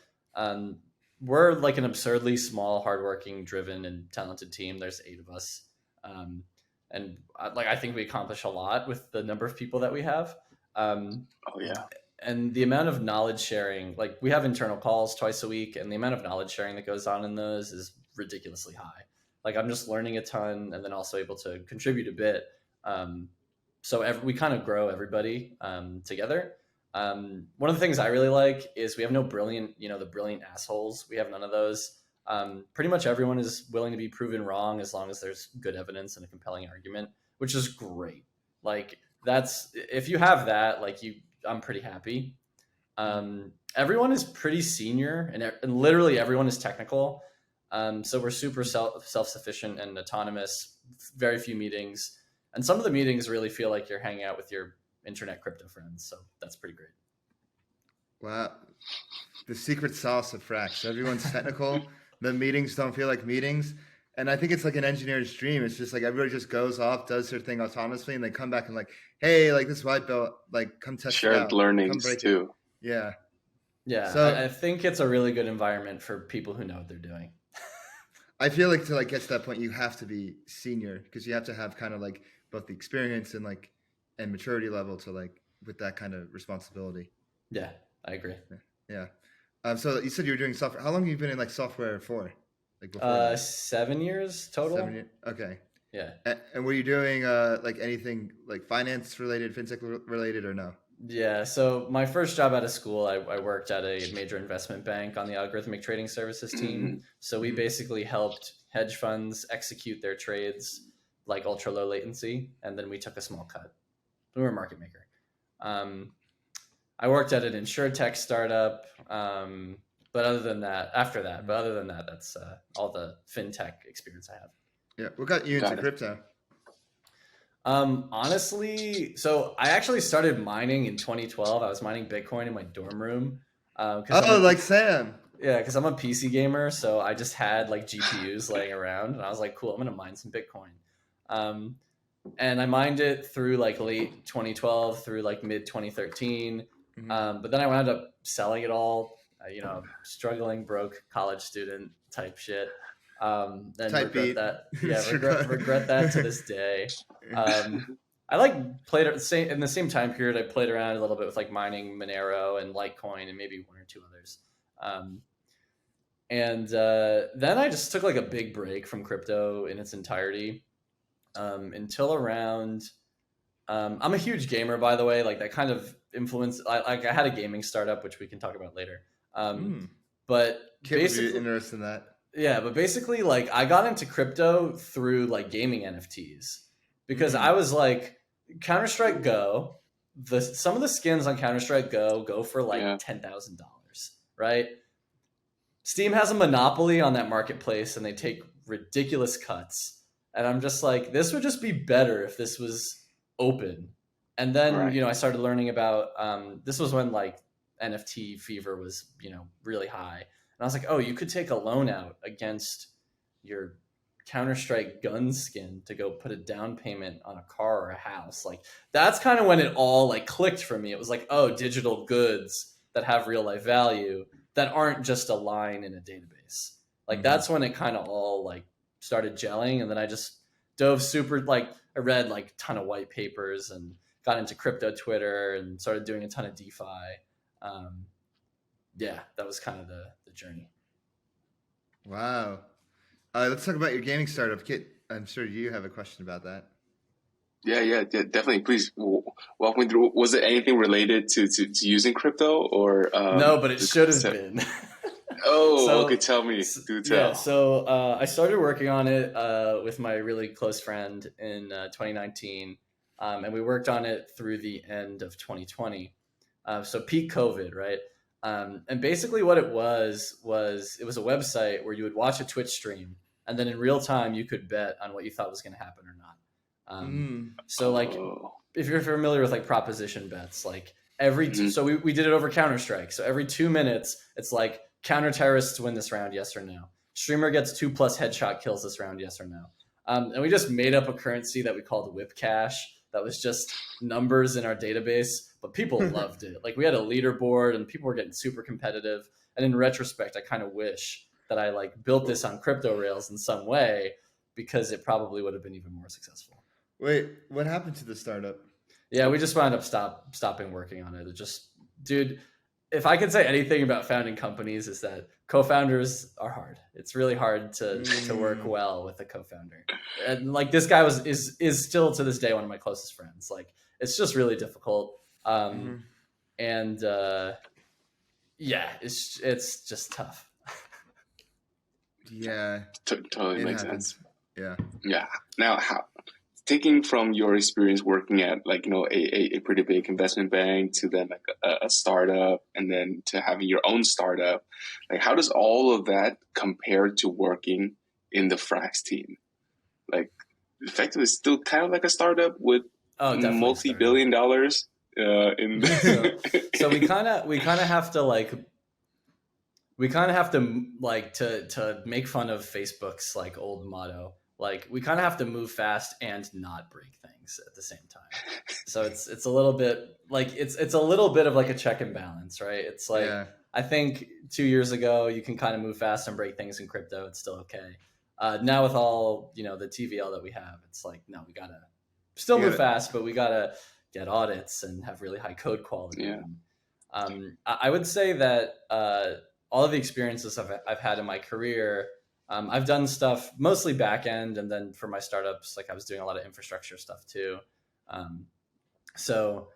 We're like an absurdly small, hardworking, driven, and talented team. There's 8 of us. And like, I think we accomplish a lot with the number of people that we have. Oh yeah. And the amount of knowledge sharing, like we have internal calls twice a week, and the amount of knowledge sharing that goes on in those is ridiculously high. Like I'm just learning a ton and then also able to contribute a bit. So we kind of grow everybody together. One of the things I really like is we have no brilliant, the brilliant assholes. We have none of those. Pretty much everyone is willing to be proven wrong as long as there's good evidence and a compelling argument, which is great. Like if you have that, like I'm pretty happy. Everyone is pretty senior and literally everyone is technical. So we're super self-sufficient and autonomous, very few meetings. And some of the meetings really feel like you're hanging out with your internet crypto friends. So that's pretty great. Wow. The secret sauce of Frax. Everyone's technical. The meetings don't feel like meetings. And I think it's like an engineer's dream. It's just like everybody just goes off, does their thing autonomously, and they come back and like, hey, like this white belt, like come test it out. Shared learnings too. Yeah. Yeah. So I think it's a really good environment for people who know what they're doing. I feel like to like get to that point, you have to be senior because you have to have kind of like both the experience and like and maturity level to like with that kind of responsibility. Yeah, I agree. Yeah. So you said you were doing software. How long have you been in like software for? Like before 7 years total. 7 years. Okay. Yeah. And were you doing like anything like finance related, fintech related, or no? Yeah. So my first job out of school, I worked at a major investment bank on the algorithmic trading services team. Mm-hmm. So we basically helped hedge funds execute their trades like ultra low latency, and then we took a small cut. We were a market maker. I worked at an insurtech startup. But other than that, that's all the fintech experience I have. Yeah. What got you into crypto? Honestly, so I actually started mining in 2012. I was mining Bitcoin in my dorm room. Like Sam. Yeah, because I'm a PC gamer, so I just had like GPUs laying around, and I was like, cool, I'm gonna mine some Bitcoin. And I mined it through like late 2012 through like mid 2013. But then I wound up selling it all, struggling broke college student type shit. Then type regret that. Yeah, regret that to this day. I like played in the same time period. I played around a little bit with like mining Monero and Litecoin and maybe one or two others. And then I just took like a big break from crypto in its entirety until around. I'm a huge gamer, by the way. Like that kind of influence. I had a gaming startup, which we can talk about later. But basically, interested in that. Yeah, but basically, like I got into crypto through like gaming NFTs because I was like, Counter-Strike Go. Some of the skins on Counter-Strike go for like $10,000, right? Steam has a monopoly on that marketplace, and they take ridiculous cuts. And I'm just like, this would just be better if this was open. And then I started learning about this was when like NFT fever was really high. And I was like, oh, you could take a loan out against your Counter-Strike gun skin to go put a down payment on a car or a house. Like that's kind of when it all like clicked for me. It was like, oh, digital goods that have real life value that aren't just a line in a database. Like that's when it kind of all like started gelling. And then I just dove super, like I read like a ton of white papers and got into crypto Twitter and started doing a ton of DeFi. Yeah, that was kind of the journey. Wow. Let's talk about your gaming startup. Kit, I'm sure you have a question about that. Yeah, definitely. Please walk me through. Was it anything related to using crypto or? No, but it should have been. Okay. Tell me. Do tell. Yeah, so I started working on it with my really close friend in 2019, and we worked on it through the end of 2020. So peak COVID, right? And basically what it was it was a website where you would watch a Twitch stream, and then in real time you could bet on what you thought was going to happen or not. So like if you're familiar with like proposition bets, like so we did it over Counter-Strike. So every 2 minutes, it's like counter terrorists win this round, yes or no. Streamer gets 2+ headshot kills this round, yes or no. And we just made up a currency that we called whip cash. That was just numbers in our database, but people loved it. Like we had a leaderboard and people were getting super competitive. And in retrospect, I kind of wish that I like built this on crypto rails in some way, because it probably would have been even more successful. Wait, what happened to the startup? Yeah, we just wound up stopping working on it. It just, dude, if I could say anything about founding companies, is that co-founders are hard. It's really hard to work well with a co-founder. And like this guy is still to this day one of my closest friends. Like it's just really difficult. And yeah, it's just tough. Yeah, totally makes sense. Yeah. Now, taking from your experience working at like a pretty big investment bank to then like a startup and then to having your own startup, like how does all of that compare to working in the Frax team? Like effectively still kind of like a startup with multi-billion dollars in so we kind of have to to make fun of Facebook's like old motto. Like we kind of have to move fast and not break things at the same time. So it's a little bit like it's a little bit of like a check and balance, right? It's like I think 2 years ago you can kind of move fast and break things in crypto. It's still okay. Now with all the TVL that we have, it's like no, we gotta still move fast, but we gotta get audits and have really high code quality. Yeah. I would say that all of the experiences I've had in my career. I've done stuff mostly back end, and then for my startups, like I was doing a lot of infrastructure stuff too. So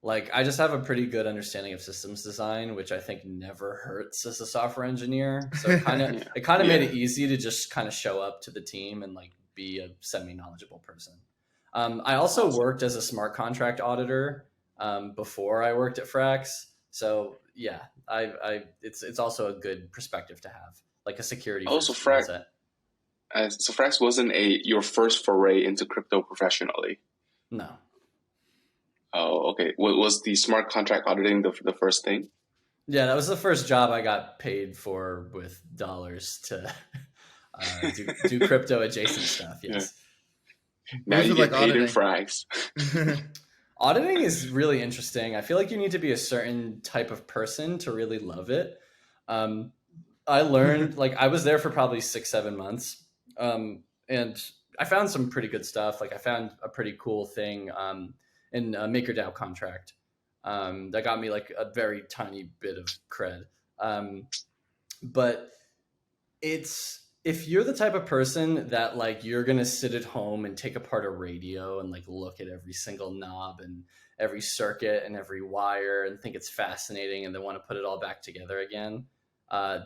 like I just have a pretty good understanding of systems design, which I think never hurts as a software engineer. So it kind of made it easy to just kind of show up to the team and like be a semi-knowledgeable person. I also worked as a smart contract auditor before I worked at Frax. So yeah, it's also a good perspective to have. Like a security. So Frax wasn't your first foray into crypto professionally. No. Oh, okay. Was the smart contract auditing the first thing? Yeah, that was the first job I got paid for with dollars to do crypto adjacent stuff. Yes. Yeah. Now you get paid in Frax. Auditing is really interesting. I feel like you need to be a certain type of person to really love it. I learned, like, I was there for probably 6-7 months. And I found some pretty good stuff. Like, I found a pretty cool thing in a MakerDAO contract that got me like a very tiny bit of cred. But if you're the type of person that like you're gonna sit at home and take apart a radio and like look at every single knob and every circuit and every wire and think it's fascinating and then want to put it all back together again,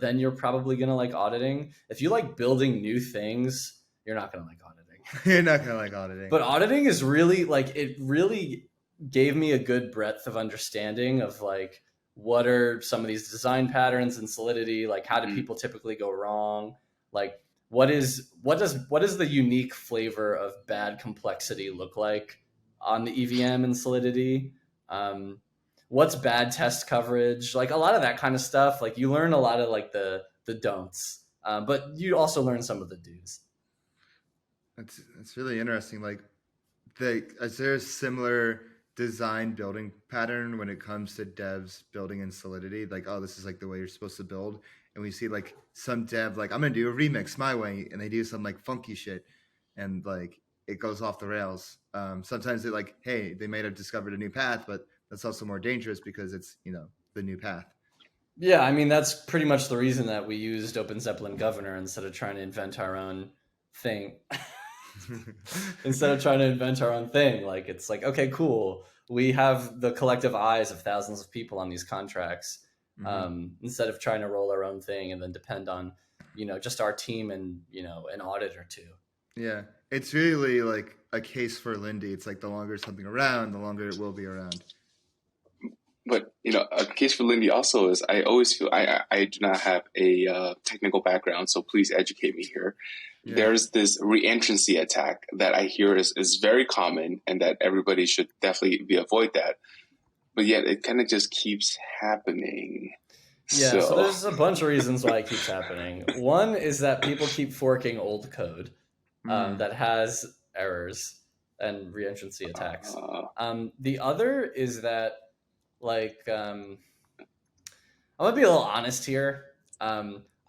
then you're probably gonna like auditing. If you like building new things, you're not gonna like auditing. You're not gonna like auditing. But auditing is really like, it really gave me a good breadth of understanding of like what are some of these design patterns and Solidity, like how do people typically go wrong, like what does the unique flavor of bad complexity look like on the EVM and Solidity, what's bad test coverage, like a lot of that kind of stuff. Like you learn a lot of like the don'ts, but you also learn some of the do's. That's really interesting. Like is there a similar design building pattern when it comes to devs building in Solidity? Like, oh, this is like the way you're supposed to build. And we see like some dev, like I'm going to do a remix my way, and they do some like funky shit and like it goes off the rails. Sometimes they're like, hey, they might have discovered a new path, but that's also more dangerous because it's, the new path. Yeah. I mean, that's pretty much the reason that we used Open Zeppelin Governor instead of trying to invent our own thing. Like it's like, okay, cool, we have the collective eyes of thousands of people on these contracts, instead of trying to roll our own thing and then depend on just our team and an audit or two. Yeah, it's really like a case for Lindy. It's like the longer something around, the longer it will be around. But a case for Lindy also is, I always feel I do not have a technical background, so please educate me here. Yeah. There's this reentrancy attack that I hear is very common, and that everybody should definitely avoid that. But yet it kind of just keeps happening. Yeah, so there's a bunch of reasons why it keeps happening. One is that people keep forking old code that has errors and reentrancy attacks. The other is that, like, I'm gonna be a little honest here.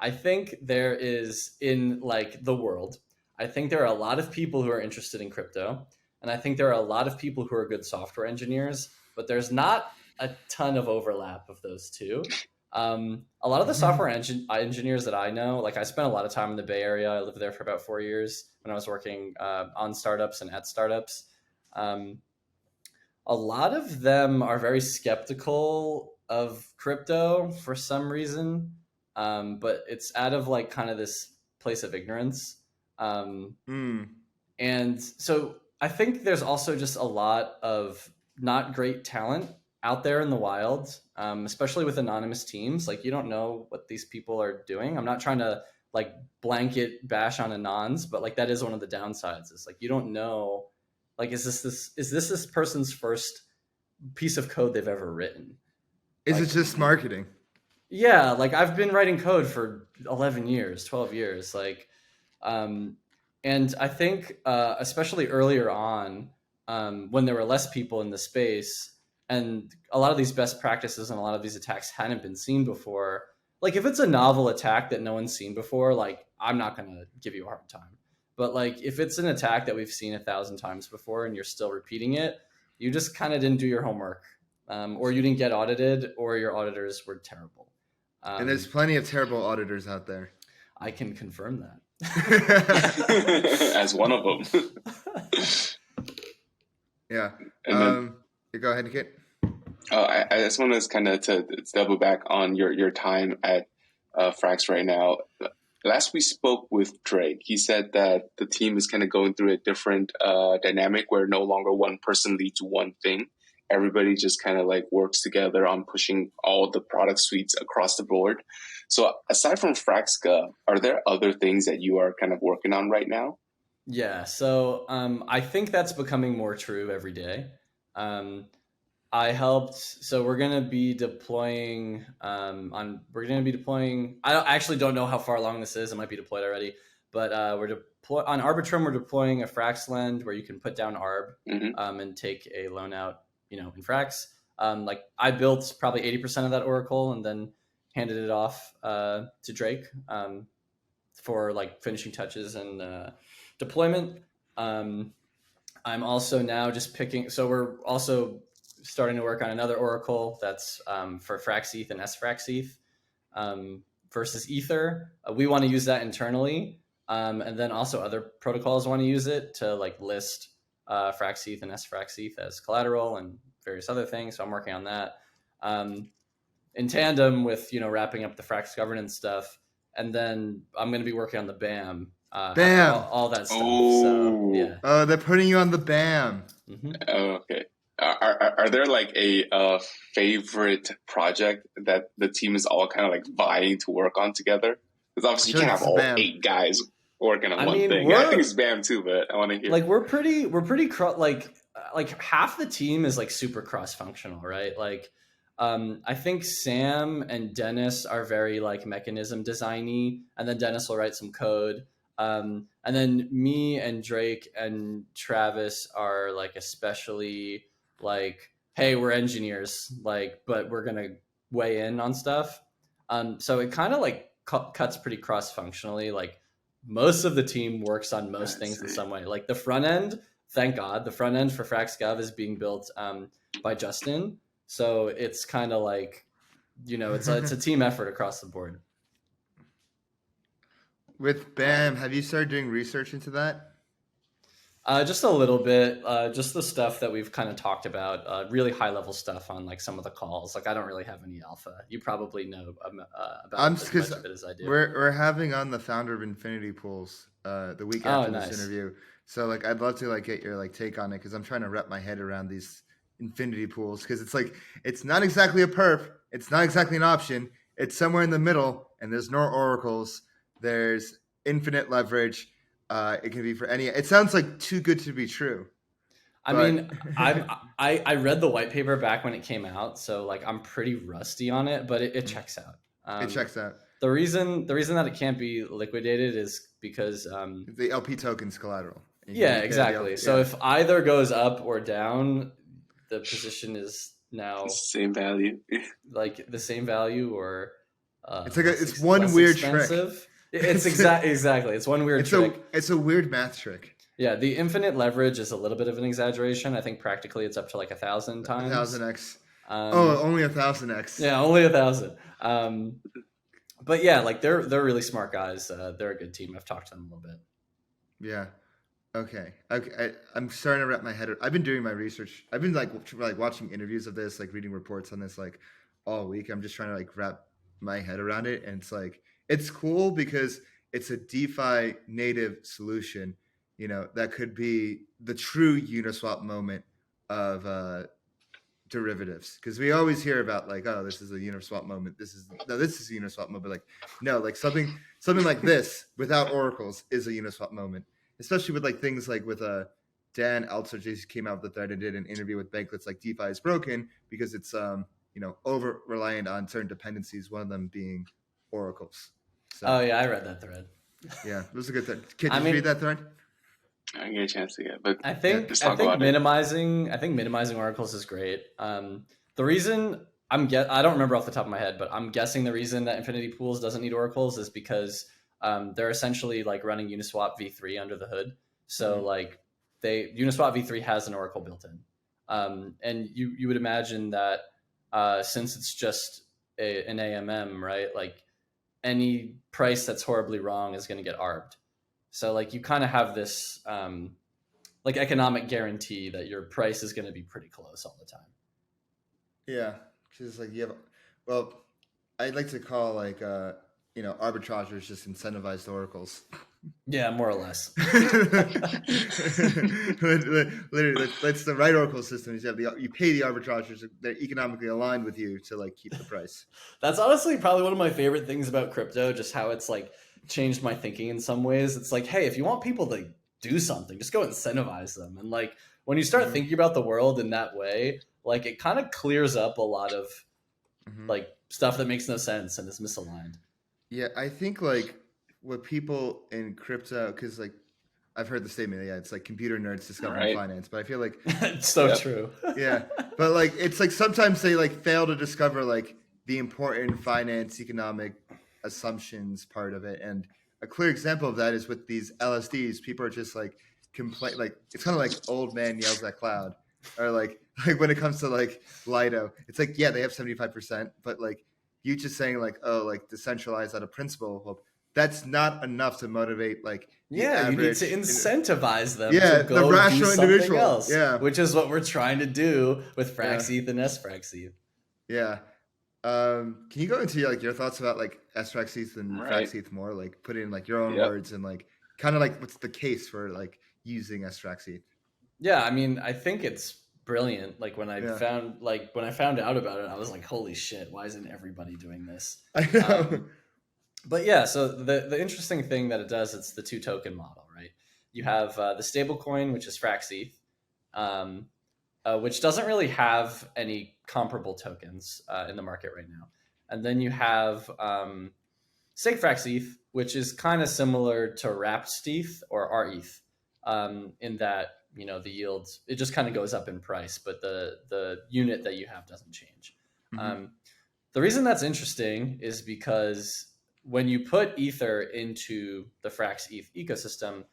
I think there is, in like the world, I think there are a lot of people who are interested in crypto, and I think there are a lot of people who are good software engineers, but there's not a ton of overlap of those two. A lot of the software engineers that I know, like I spent a lot of time in the Bay Area. I lived there for about 4 years when I was working on startups and at startups. A lot of them are very skeptical of crypto for some reason. But it's out of like kind of this place of ignorance. And so I think there's also just a lot of not great talent out there in the wild, especially with anonymous teams. Like you don't know what these people are doing. I'm not trying to like blanket bash on anons, but like that is one of the downsides. Is like you don't know, like is this person's first piece of code they've ever written? Is it just marketing? Yeah, like I've been writing code for 11 years, 12 years. Like, and I think especially earlier on, when there were less people in the space and a lot of these best practices and a lot of these attacks hadn't been seen before, like if it's a novel attack that no one's seen before, like I'm not going to give you a hard time. But like if it's an attack that we've seen 1,000 times before and you're still repeating it, you just kind of didn't do your homework, or you didn't get audited, or your auditors were terrible. And there's plenty of terrible auditors out there. I can confirm that. As one of them. Yeah. You go ahead, Kit. I just want to kind of to double back on your time at Frax right now. Last we spoke with Drake, he said that the team is kind of going through a different dynamic where no longer one person leads one thing. Everybody just kind of like works together on pushing all the product suites across the board. So aside from FrxGov, are there other things that you are kind of working on right now? Yeah, so I think that's becoming more true every day. I helped. So we're going to be deploying I actually don't know how far along this is. It might be deployed already, but on Arbitrum, we're deploying a Frax lend where you can put down ARB and take a loan out, in Frax. Like I built probably 80% of that Oracle and then handed it off to Drake for like finishing touches and deployment. I'm also now just picking. So we're also starting to work on another Oracle that's for FrxETH and FXS versus Ether. We want to use that internally. And then also other protocols want to use it to like list FrxETH and FXS as collateral and various other things. So I'm working on that in tandem with, wrapping up the Frax governance stuff. And then I'm going to be working on the BAM. All that stuff. Oh. So, yeah. Oh, they're putting you on the BAM. Mm-hmm. Okay. Are there like a favorite project that the team is all kind of like vying to work on together? Because obviously you can't have all BAM. 8 guys working on one thing. I think it's BAM too, but I want to hear. Like we're pretty like half the team is like super cross functional, right? Like I think Sam and Dennis are very like mechanism designy, and then Dennis will write some code. And then me and Drake and Travis are like especially like, hey, we're engineers, like, but we're gonna weigh in on stuff. So it kind of like cuts pretty cross functionally. Like most of the team works on most things in some way. Like the front end, thank God, the front end for FrxGov is being built by Justin. So it's kind of like, it's a team effort across the board. With BAM, have you started doing research into that? Just a little bit, just the stuff that we've kind of talked about, really high level stuff on like some of the calls. Like I don't really have any alpha. You probably know about as much of it as I do. We're having on the founder of Infinity Pools the week after this interview. So like I'd love to like get your like take on it, because I'm trying to wrap my head around these Infinity Pools, because it's like it's not exactly a perp, it's not exactly an option, it's somewhere in the middle, and there's no oracles, there's infinite leverage. It can be for any. It sounds like too good to be true. I mean, I read the white paper back when it came out, so like I'm pretty rusty on it, but it checks out. It checks out. The reason that it can't be liquidated is because the LP token's collateral. Yeah, exactly. So if either goes up or down, the position is now same value, like the same value, or it's like it's one weird expensive. Trick. It's exactly. It's one weird trick. It's a weird math trick. Yeah, the infinite leverage is a little bit of an exaggeration. I think practically it's up to like 1,000 times. 1,000x. Only 1,000x. Yeah, only 1,000. But yeah, like they're really smart guys. They're a good team. I've talked to them a little bit. Yeah. Okay. I'm starting to wrap my head. I've been doing my research. I've been like watching interviews of this, like reading reports on this like all week. I'm just trying to like wrap my head around it, and it's like it's cool because it's a DeFi native solution. That could be the true Uniswap moment of derivatives, because we always hear about like, oh, this is a Uniswap moment. This is a Uniswap moment. Like, no, like something like this without oracles is a Uniswap moment. Especially with like things like with Dan Eltzer just came out with the thread and did an interview with Banklets like DeFi is broken because it's over reliant on certain dependencies, one of them being oracles. So, oh yeah, I read that thread. Yeah, it was a good thread. Did you read that thread? I didn't get a chance to get, but I think minimizing oracles is great. The reason I don't remember off the top of my head, but I'm guessing the reason that Infinity Pools doesn't need oracles is because they're essentially like running Uniswap v3 under the hood. So like Uniswap v3 has an oracle built in. And you would imagine that since it's just an AMM, right? Like any price that's horribly wrong is going to get arbed. So like you kind of have this like economic guarantee that your price is going to be pretty close all the time. Yeah, because like I'd like to call like arbitragers just incentivized oracles. Yeah, more or less. Literally, that's the right oracle system. You pay the arbitragers; they're economically aligned with you to like keep the price. That's honestly probably one of my favorite things about crypto. Just how it's like changed my thinking in some ways. It's like, hey, if you want people to do something, just go incentivize them. And like when you start thinking about the world in that way, like it kind of clears up a lot of like stuff that makes no sense and is misaligned. Yeah, I think like what people in crypto, because like I've heard the statement, yeah, it's like computer nerds discovering finance, but I feel like it's so true. Yeah, but like it's like sometimes they like fail to discover like the important finance economic assumptions part of it, and a clear example of that is with these LSDs. People are just like complain, like it's kind of like old man yells at cloud, or like when it comes to like Lido, it's like yeah they have 75%, but like you just saying like oh like decentralized out of principle, well that's not enough to motivate like you need to incentivize them to go the rational do something individual else, which is what we're trying to do with FrxETH and FXS. Yeah. Can you go into like your thoughts about like FXS and FrxETH more, like put in like your own words and like kind of like what's the case for like using FXS? Yeah, I mean, I think it's brilliant. Like when I found out about it, I was like, holy shit, why isn't everybody doing this? I know. But yeah, so the interesting thing that it does, it's the 2-token model, right? You have the stable coin, which is FrxETH, which doesn't really have any comparable tokens in the market right now. And then you have stake FrxETH, which is kind of similar to wrapped ETH or RETH, in that, you know, the yields, it just kind of goes up in price, but the unit that you have doesn't change. The reason that's interesting is because when you put Ether into the FrxETH ecosystem,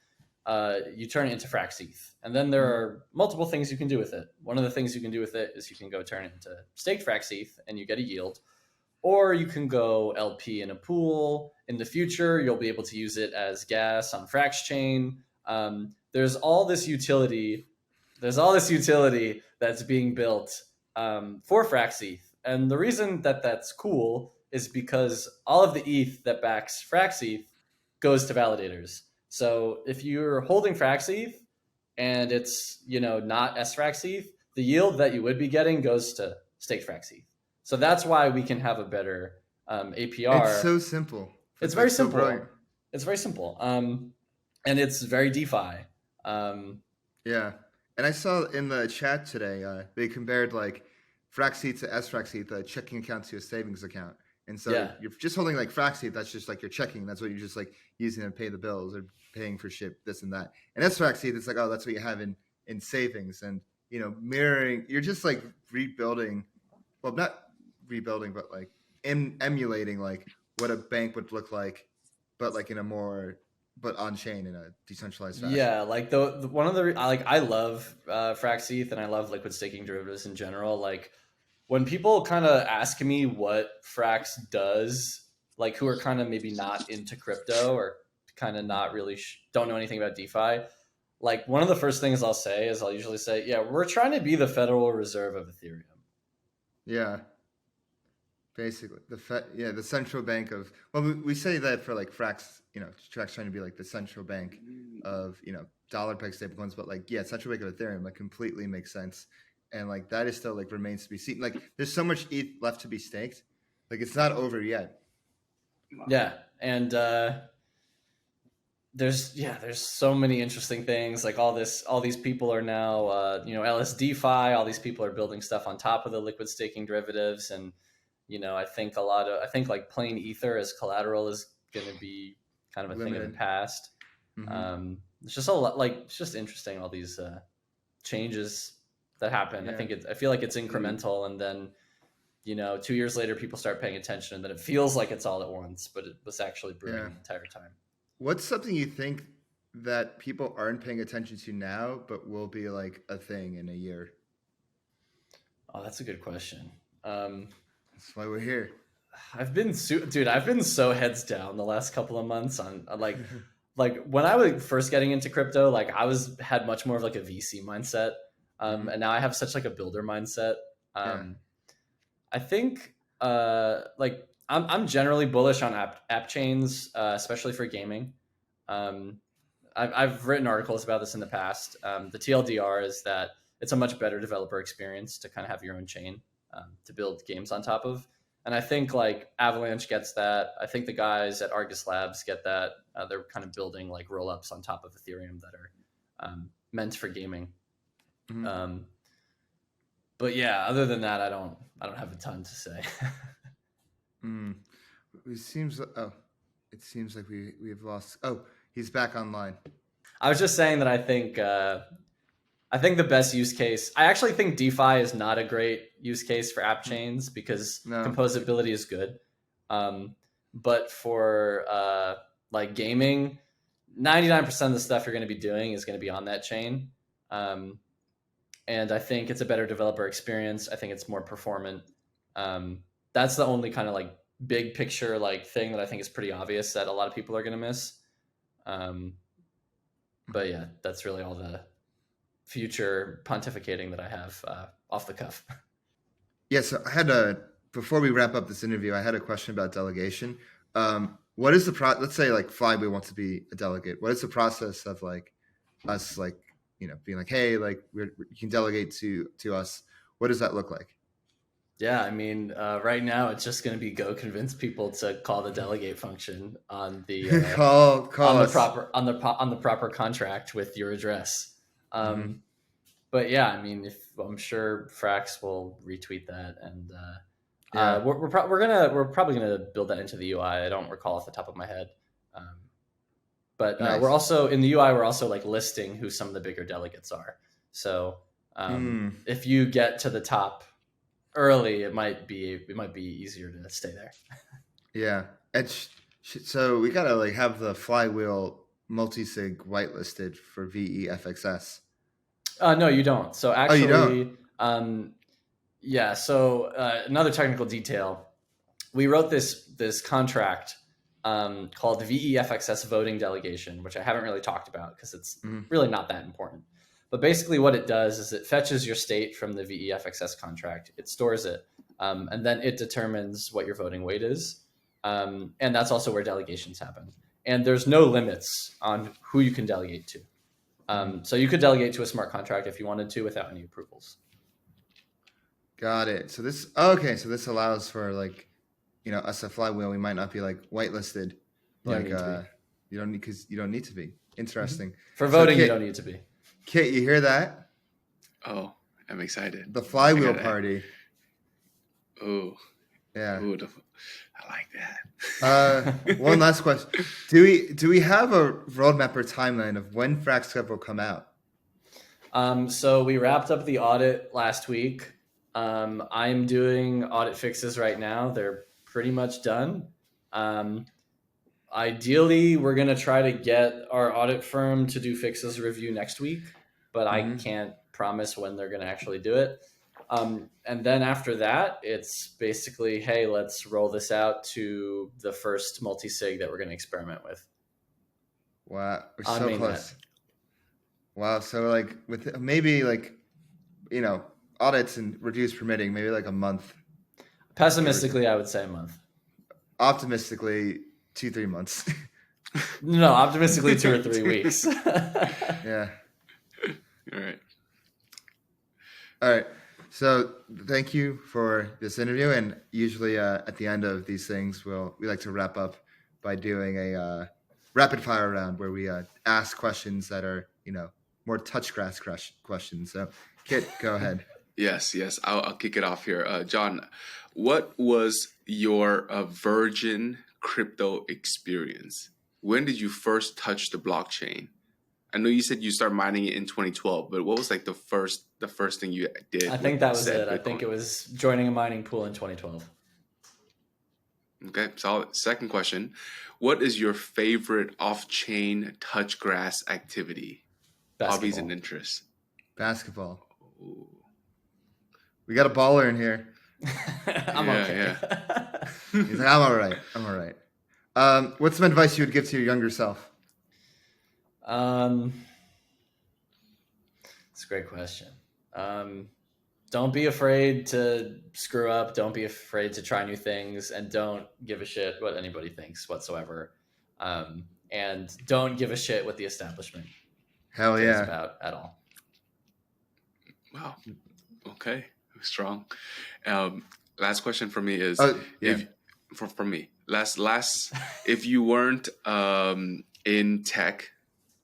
you turn it into FrxETH. And then there are multiple things you can do with it. One of the things you can do with it is you can go turn it into staked FrxETH and you get a yield. Or you can go LP in a pool. In the future, you'll be able to use it as gas on Frax chain. There's all this utility that's being built for FrxETH. And the reason that that's cool is because all of the ETH that backs FrxETH goes to validators. So if you're holding FrxETH and it's, you know, not FXSETH, the yield that you would be getting goes to staked FrxETH. So that's why we can have a better APR. It's so simple. It's very simple. So it's very simple. And it's very DeFi. Yeah. And I saw in the chat today, they compared like FrxETH to FXSETH, a checking account to a savings account. And so you're just holding like FrxETH, that's just like your checking. That's what you're just like using to pay the bills or paying for shit, this and that. And FXSETH, it's like, oh, that's what you have in savings. And, you know, mirroring, you're just like rebuilding, well, not rebuilding, but like emulating like what a bank would look like, but like in a more, but on chain in a decentralized fashion. Yeah, like the one of the, like I love FrxETH and I love liquid staking derivatives in general. Like, when people kind of ask me what Frax does, like who are kind of maybe not into crypto or kind of not really don't know anything about DeFi, like one of the first things I'll say is I'll usually say, yeah, we're trying to be the Federal Reserve of Ethereum. Yeah. Basically, the central bank of, well, we say that for like Frax, you know, Frax trying to be like the central bank of, you know, dollar peg stablecoins, but like, yeah, central bank of Ethereum, like completely makes sense. And like that is still like remains to be seen. Like there's so much ETH left to be staked. Like it's not over yet. Yeah. And there's so many interesting things. Like all these people are now you know, LSDFi, all these people are building stuff on top of the liquid staking derivatives. And, you know, I think like plain Ether as collateral is gonna be kind of a thing of the past. It's just a lot, like it's just interesting, all these changes that happen. Yeah. I feel like it's incremental, and then, you know, 2 years later people start paying attention, and then it feels like it's all at once, but it was actually brewing the entire time. What's something you think that people aren't paying attention to now but will be like a thing in a year? Oh, that's a good question. That's why we're here. I've been so heads down the last couple of months on like like when I was first getting into crypto, like I had much more of like a VC mindset. And now I have such like a builder mindset. I think like I'm generally bullish on app chains, especially for gaming. I've written articles about this in the past. The TLDR is that it's a much better developer experience to kind of have your own chain to build games on top of. And I think like Avalanche gets that. I think the guys at Argus Labs get that. They're kind of building like rollups on top of Ethereum that are meant for gaming. But yeah, other than that, I don't have a ton to say. It seems like we've lost. Oh, he's back online. I was just saying that I think the best use case. I actually think DeFi is not a great use case for app chains because composability is good. But for like gaming, 99% of the stuff you're going to be doing is going to be on that chain. And I think it's a better developer experience. I think it's more performant. That's the only kind of like big picture like thing that I think is pretty obvious that a lot of people are going to miss. But yeah, that's really all the future pontificating that I have off the cuff. Yeah, so before we wrap up this interview, I had a question about delegation. What is the let's say like Flywheel wants to be a delegate. What is the process of like us like, being like, hey, like you can delegate to us. What does that look like? Yeah, I mean, right now it's just going to be go convince people to call the delegate function on the on the proper contract with your address. But yeah, I mean, I'm sure Frax will retweet that, and we're probably gonna build that into the UI. I don't recall off the top of my head, but nice. We're also in the UI. We're also like listing who some of the bigger delegates are. So if you get to the top early, it might be easier to stay there. Yeah, so we gotta like have the Flywheel multi-sig whitelisted for FXS. No, you don't. So actually, you don't? Yeah. So another technical detail, we wrote this contract called FXS voting delegation, which I haven't really talked about because it's really not that important. But basically what it does is it fetches your state from the FXS contract, it stores it, and then it determines what your voting weight is. And that's also where delegations happen. And there's no limits on who you can delegate to. So you could delegate to a smart contract if you wanted to without any approvals. Got it. So this allows for like, us at Flywheel, we might not be like whitelisted. Like you don't need to be. Interesting. For voting, you don't need to be. Kit, you hear that? Oh, I'm excited. The Flywheel party. Oh. Yeah. Ooh, I like that. One last question. Do we have a roadmap or timeline of when FrxGov will come out? So we wrapped up the audit last week. I'm doing audit fixes right now. They're pretty much done. Ideally, we're going to try to get our audit firm to do fixes review next week, but I can't promise when they're going to actually do it. And then after that, it's basically, hey, let's roll this out to the first multi-sig that we're going to experiment with. Wow, we're so close. Wow, so like with maybe like, audits and reviews permitting, maybe like a month. Pessimistically, I would say a month. Optimistically, 2-3 months. No, optimistically 2 or 3 weeks. Yeah. All right. So thank you for this interview. And usually at the end of these things, we like to wrap up by doing a rapid fire round where we ask questions that are, more touch grass questions. So Kit, go ahead. Yes. I'll kick it off here. John, what was your virgin crypto experience? When did you first touch the blockchain? I know you said you started mining it in 2012, but what was like the first thing you did? I think that was it. Bitcoin? I think it was joining a mining pool in 2012. Okay, solid. Second question. What is your favorite off-chain touch grass activity? Basketball. Hobbies and interests? Basketball. Ooh. We got a baller in here. I'm okay. Yeah. He's like, I'm all right. What's some advice you would give to your younger self? It's a great question. Don't be afraid to screw up. Don't be afraid to try new things, and don't give a shit what anybody thinks whatsoever. And don't give a shit what the establishment thinks about at all. Wow. Okay. Strong. Last question for me is for me. Last if you weren't in tech,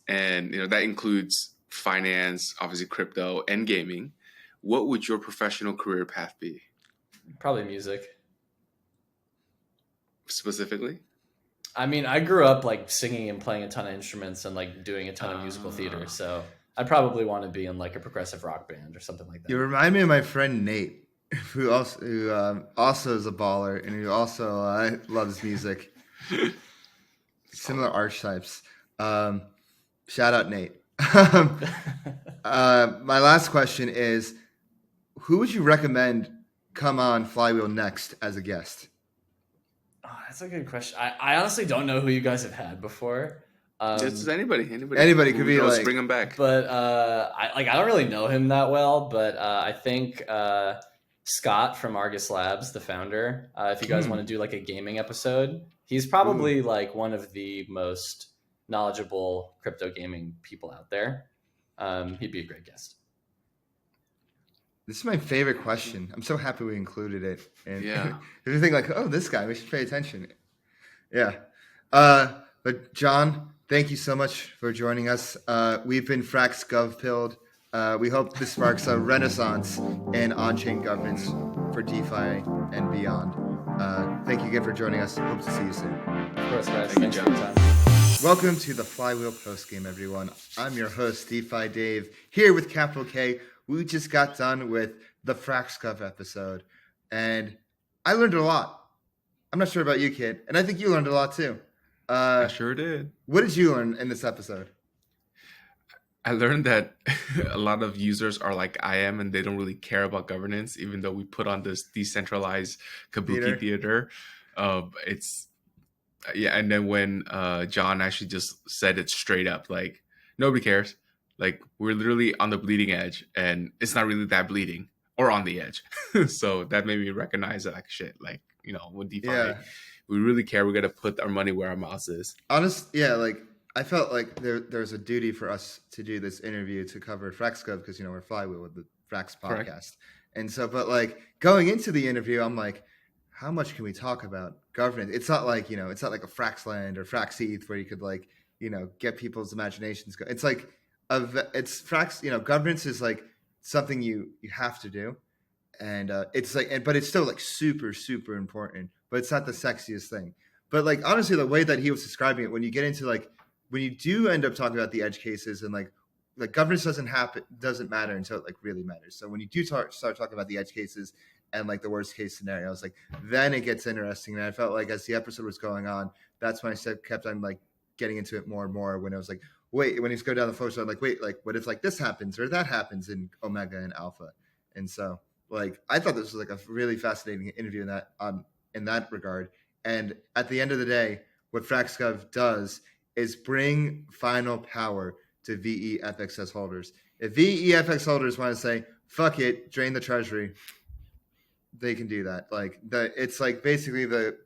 and that includes finance, obviously crypto and gaming, what would your professional career path be? Probably music. Specifically? I mean, I grew up like singing and playing a ton of instruments and like doing a ton of musical theater. So I'd probably want to be in like a progressive rock band or something like that. You remind me of my friend Nate, who also is a baller and who also loves music. Similar archetypes. Shout out Nate. My last question is, who would you recommend come on Flywheel next as a guest? Oh, that's a good question. I honestly don't know who you guys have had before. Just anybody could be like, bring them back. But I don't really know him that well. But I think Scott from Argus Labs, the founder, if you guys want to do like a gaming episode, he's probably like one of the most knowledgeable crypto gaming people out there. He'd be a great guest. This is my favorite question. I'm so happy we included it. And yeah. if you think like, oh, this guy, we should pay attention. Yeah. But John, thank you so much for joining us. We've been FrxGov pilled. We hope this sparks a renaissance in on-chain governance for DeFi and beyond. Thank you again for joining us. Hope to see you soon. Of course, guys. Thank you, Thanks for John. the time. Welcome to the Flywheel postgame, everyone. I'm your host, DeFi Dave, here with Capital K. We just got done with the FrxGov episode, and I learned a lot. I'm not sure about you, kid, and I think you learned a lot too. I sure did. What did you learn in this episode? I learned that a lot of users are like I am, and they don't really care about governance, even though we put on this decentralized kabuki theater. And then when John actually just said it straight up, like, nobody cares. Like, we're literally on the bleeding edge, and it's not really that bleeding or on the edge. So that made me recognize that, like, shit, like, you know, when DeFi, we really care. We got to put our money where our mouth is. Like, I felt like there's a duty for us to do this interview to cover FrxGov because, you know, we're Flywheel with the Frax podcast. Correct. And so, but like going into the interview, I'm like, how much can we talk about governance? It's not like, you know, it's not like a FrxLand or FrxETH where you could like, you know, get people's imaginations going. It's like, it's Frax, you know, governance is like something you have to do. And it's like, but it's still like super, super important, but it's not the sexiest thing. But like, honestly, the way that he was describing it, when you get into like, when you do end up talking about the edge cases and like governance doesn't matter until it like really matters. So when you do start talking about the edge cases and like the worst case scenarios, like then it gets interesting. And I felt like as the episode was going on, that's when I kept on like getting into it more and more when I was like, wait, when he's going down the flow, so I'm like, wait, like what if like this happens or that happens in Omega and Alpha? And so like, I thought this was like a really fascinating interview in that regard. And at the end of the day, what FrxGov does is bring final power to VE-FXS holders. If VE-FX holders want to say, fuck it, drain the treasury, they can do that. Like it's like basically the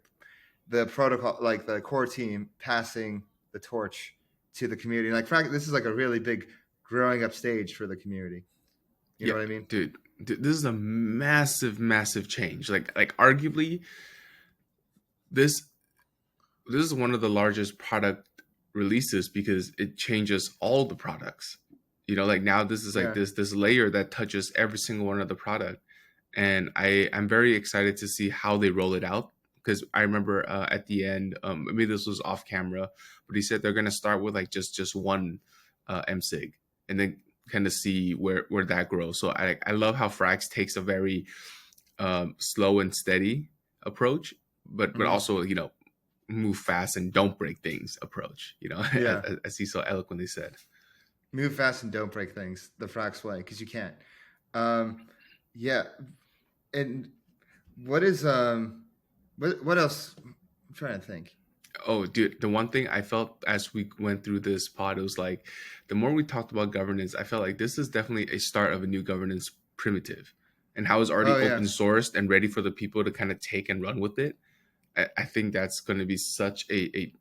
protocol, like the core team passing the torch to the community. Like this is like a really big growing up stage for the community. You know what I mean? Dude, this is a massive, massive change. Like arguably this is one of the largest product releases because it changes all the products. You know, like now this is like this layer that touches every single one of the product. And I'm very excited to see how they roll it out. Because I remember at the end, maybe this was off camera, but he said they're going to start with like just one MSIG and then kind of see where that grows. So I love how Frax takes a very slow and steady approach, but also, you know, move fast and don't break things approach, you know, as he so eloquently said. Move fast and don't break things the Frax way, because you can't. And what is what else? I'm trying to think. Oh, dude, the one thing I felt as we went through this pod, it was like the more we talked about governance, I felt like this is definitely a start of a new governance primitive, and how it's already open sourced and ready for the people to kind of take and run with it. I think that's going to be such a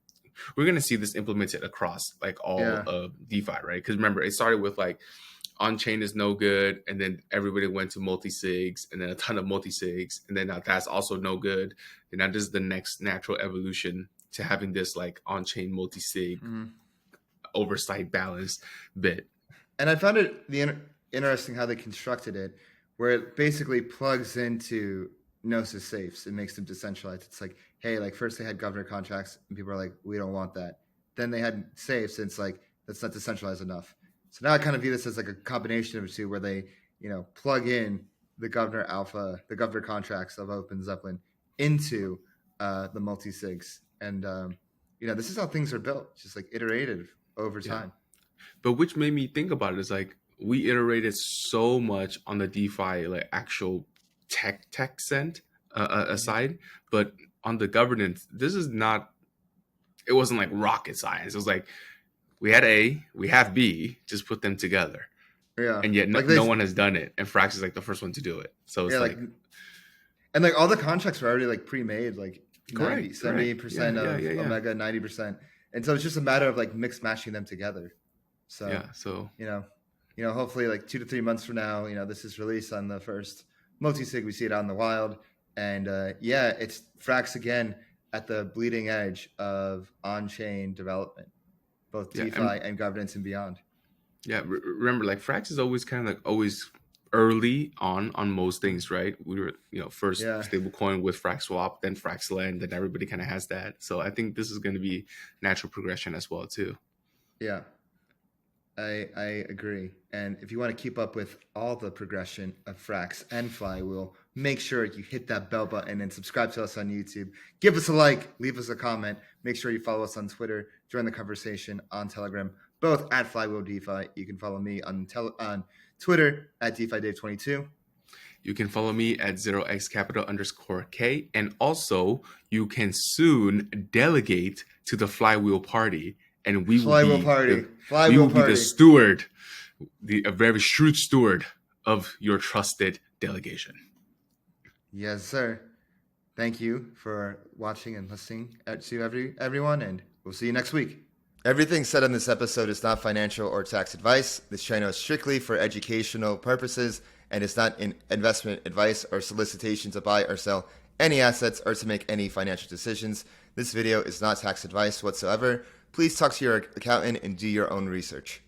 we're going to see this implemented across like all of DeFi, right? Because remember, it started with like on-chain is no good, and then everybody went to multi-sigs, and then a ton of multi-sigs, and then now that's also no good. And now this is the next natural evolution to having this like on-chain multi-sig oversight balance bit. And I found it interesting how they constructed it, where it basically plugs into Gnosis safes. It makes them decentralized. It's like, hey, like first they had governor contracts and people are like, we don't want that. Then they had safes and it's like, that's not decentralized enough. So now I kind of view this as like a combination of the two where they, plug in the governor alpha, the governor contracts of Open Zeppelin into the multi-sigs. And, this is how things are built, just like iterative over time. But which made me think about it is like, we iterated so much on the DeFi, like actual tech sent aside, but on the governance, it wasn't like rocket science. It was like, we had A, we have B, just put them together. Yeah. And yet no one has done it. And Frax is like the first one to do it. So it's and like all the contracts were already like pre-made, like 70% of Omega, 90%. And so it's just a matter of like mix matching them together. So, hopefully like 2 to 3 months from now, this is released on the first multi-sig. We see it out in the wild. And it's Frax again at the bleeding edge of on-chain development, both DeFi and governance and beyond. Yeah, remember, like Frax is always kind of like always early on most things, right? We were, first stablecoin with Frax Swap, then Frax Lend, and everybody kind of has that. So I think this is going to be natural progression as well too. Yeah, I agree. And if you want to keep up with all the progression of Frax and Flywheel, make sure you hit that bell button and subscribe to us on YouTube. Give us a like, leave us a comment. Make sure you follow us on Twitter, join the conversation on Telegram, both at Flywheel DeFi. You can follow me on Twitter at DeFiDave22. You can follow me at 0xcapital_K. And also, you can soon delegate to the Flywheel party. And we will be the steward, a very shrewd steward of your trusted delegation. Yes, sir. Thank you for watching and listening to everyone, and we'll see you next week. Everything said on this episode is not financial or tax advice. This channel is strictly for educational purposes and is not an investment advice or solicitation to buy or sell any assets or to make any financial decisions. This video is not tax advice whatsoever. Please talk to your accountant and do your own research.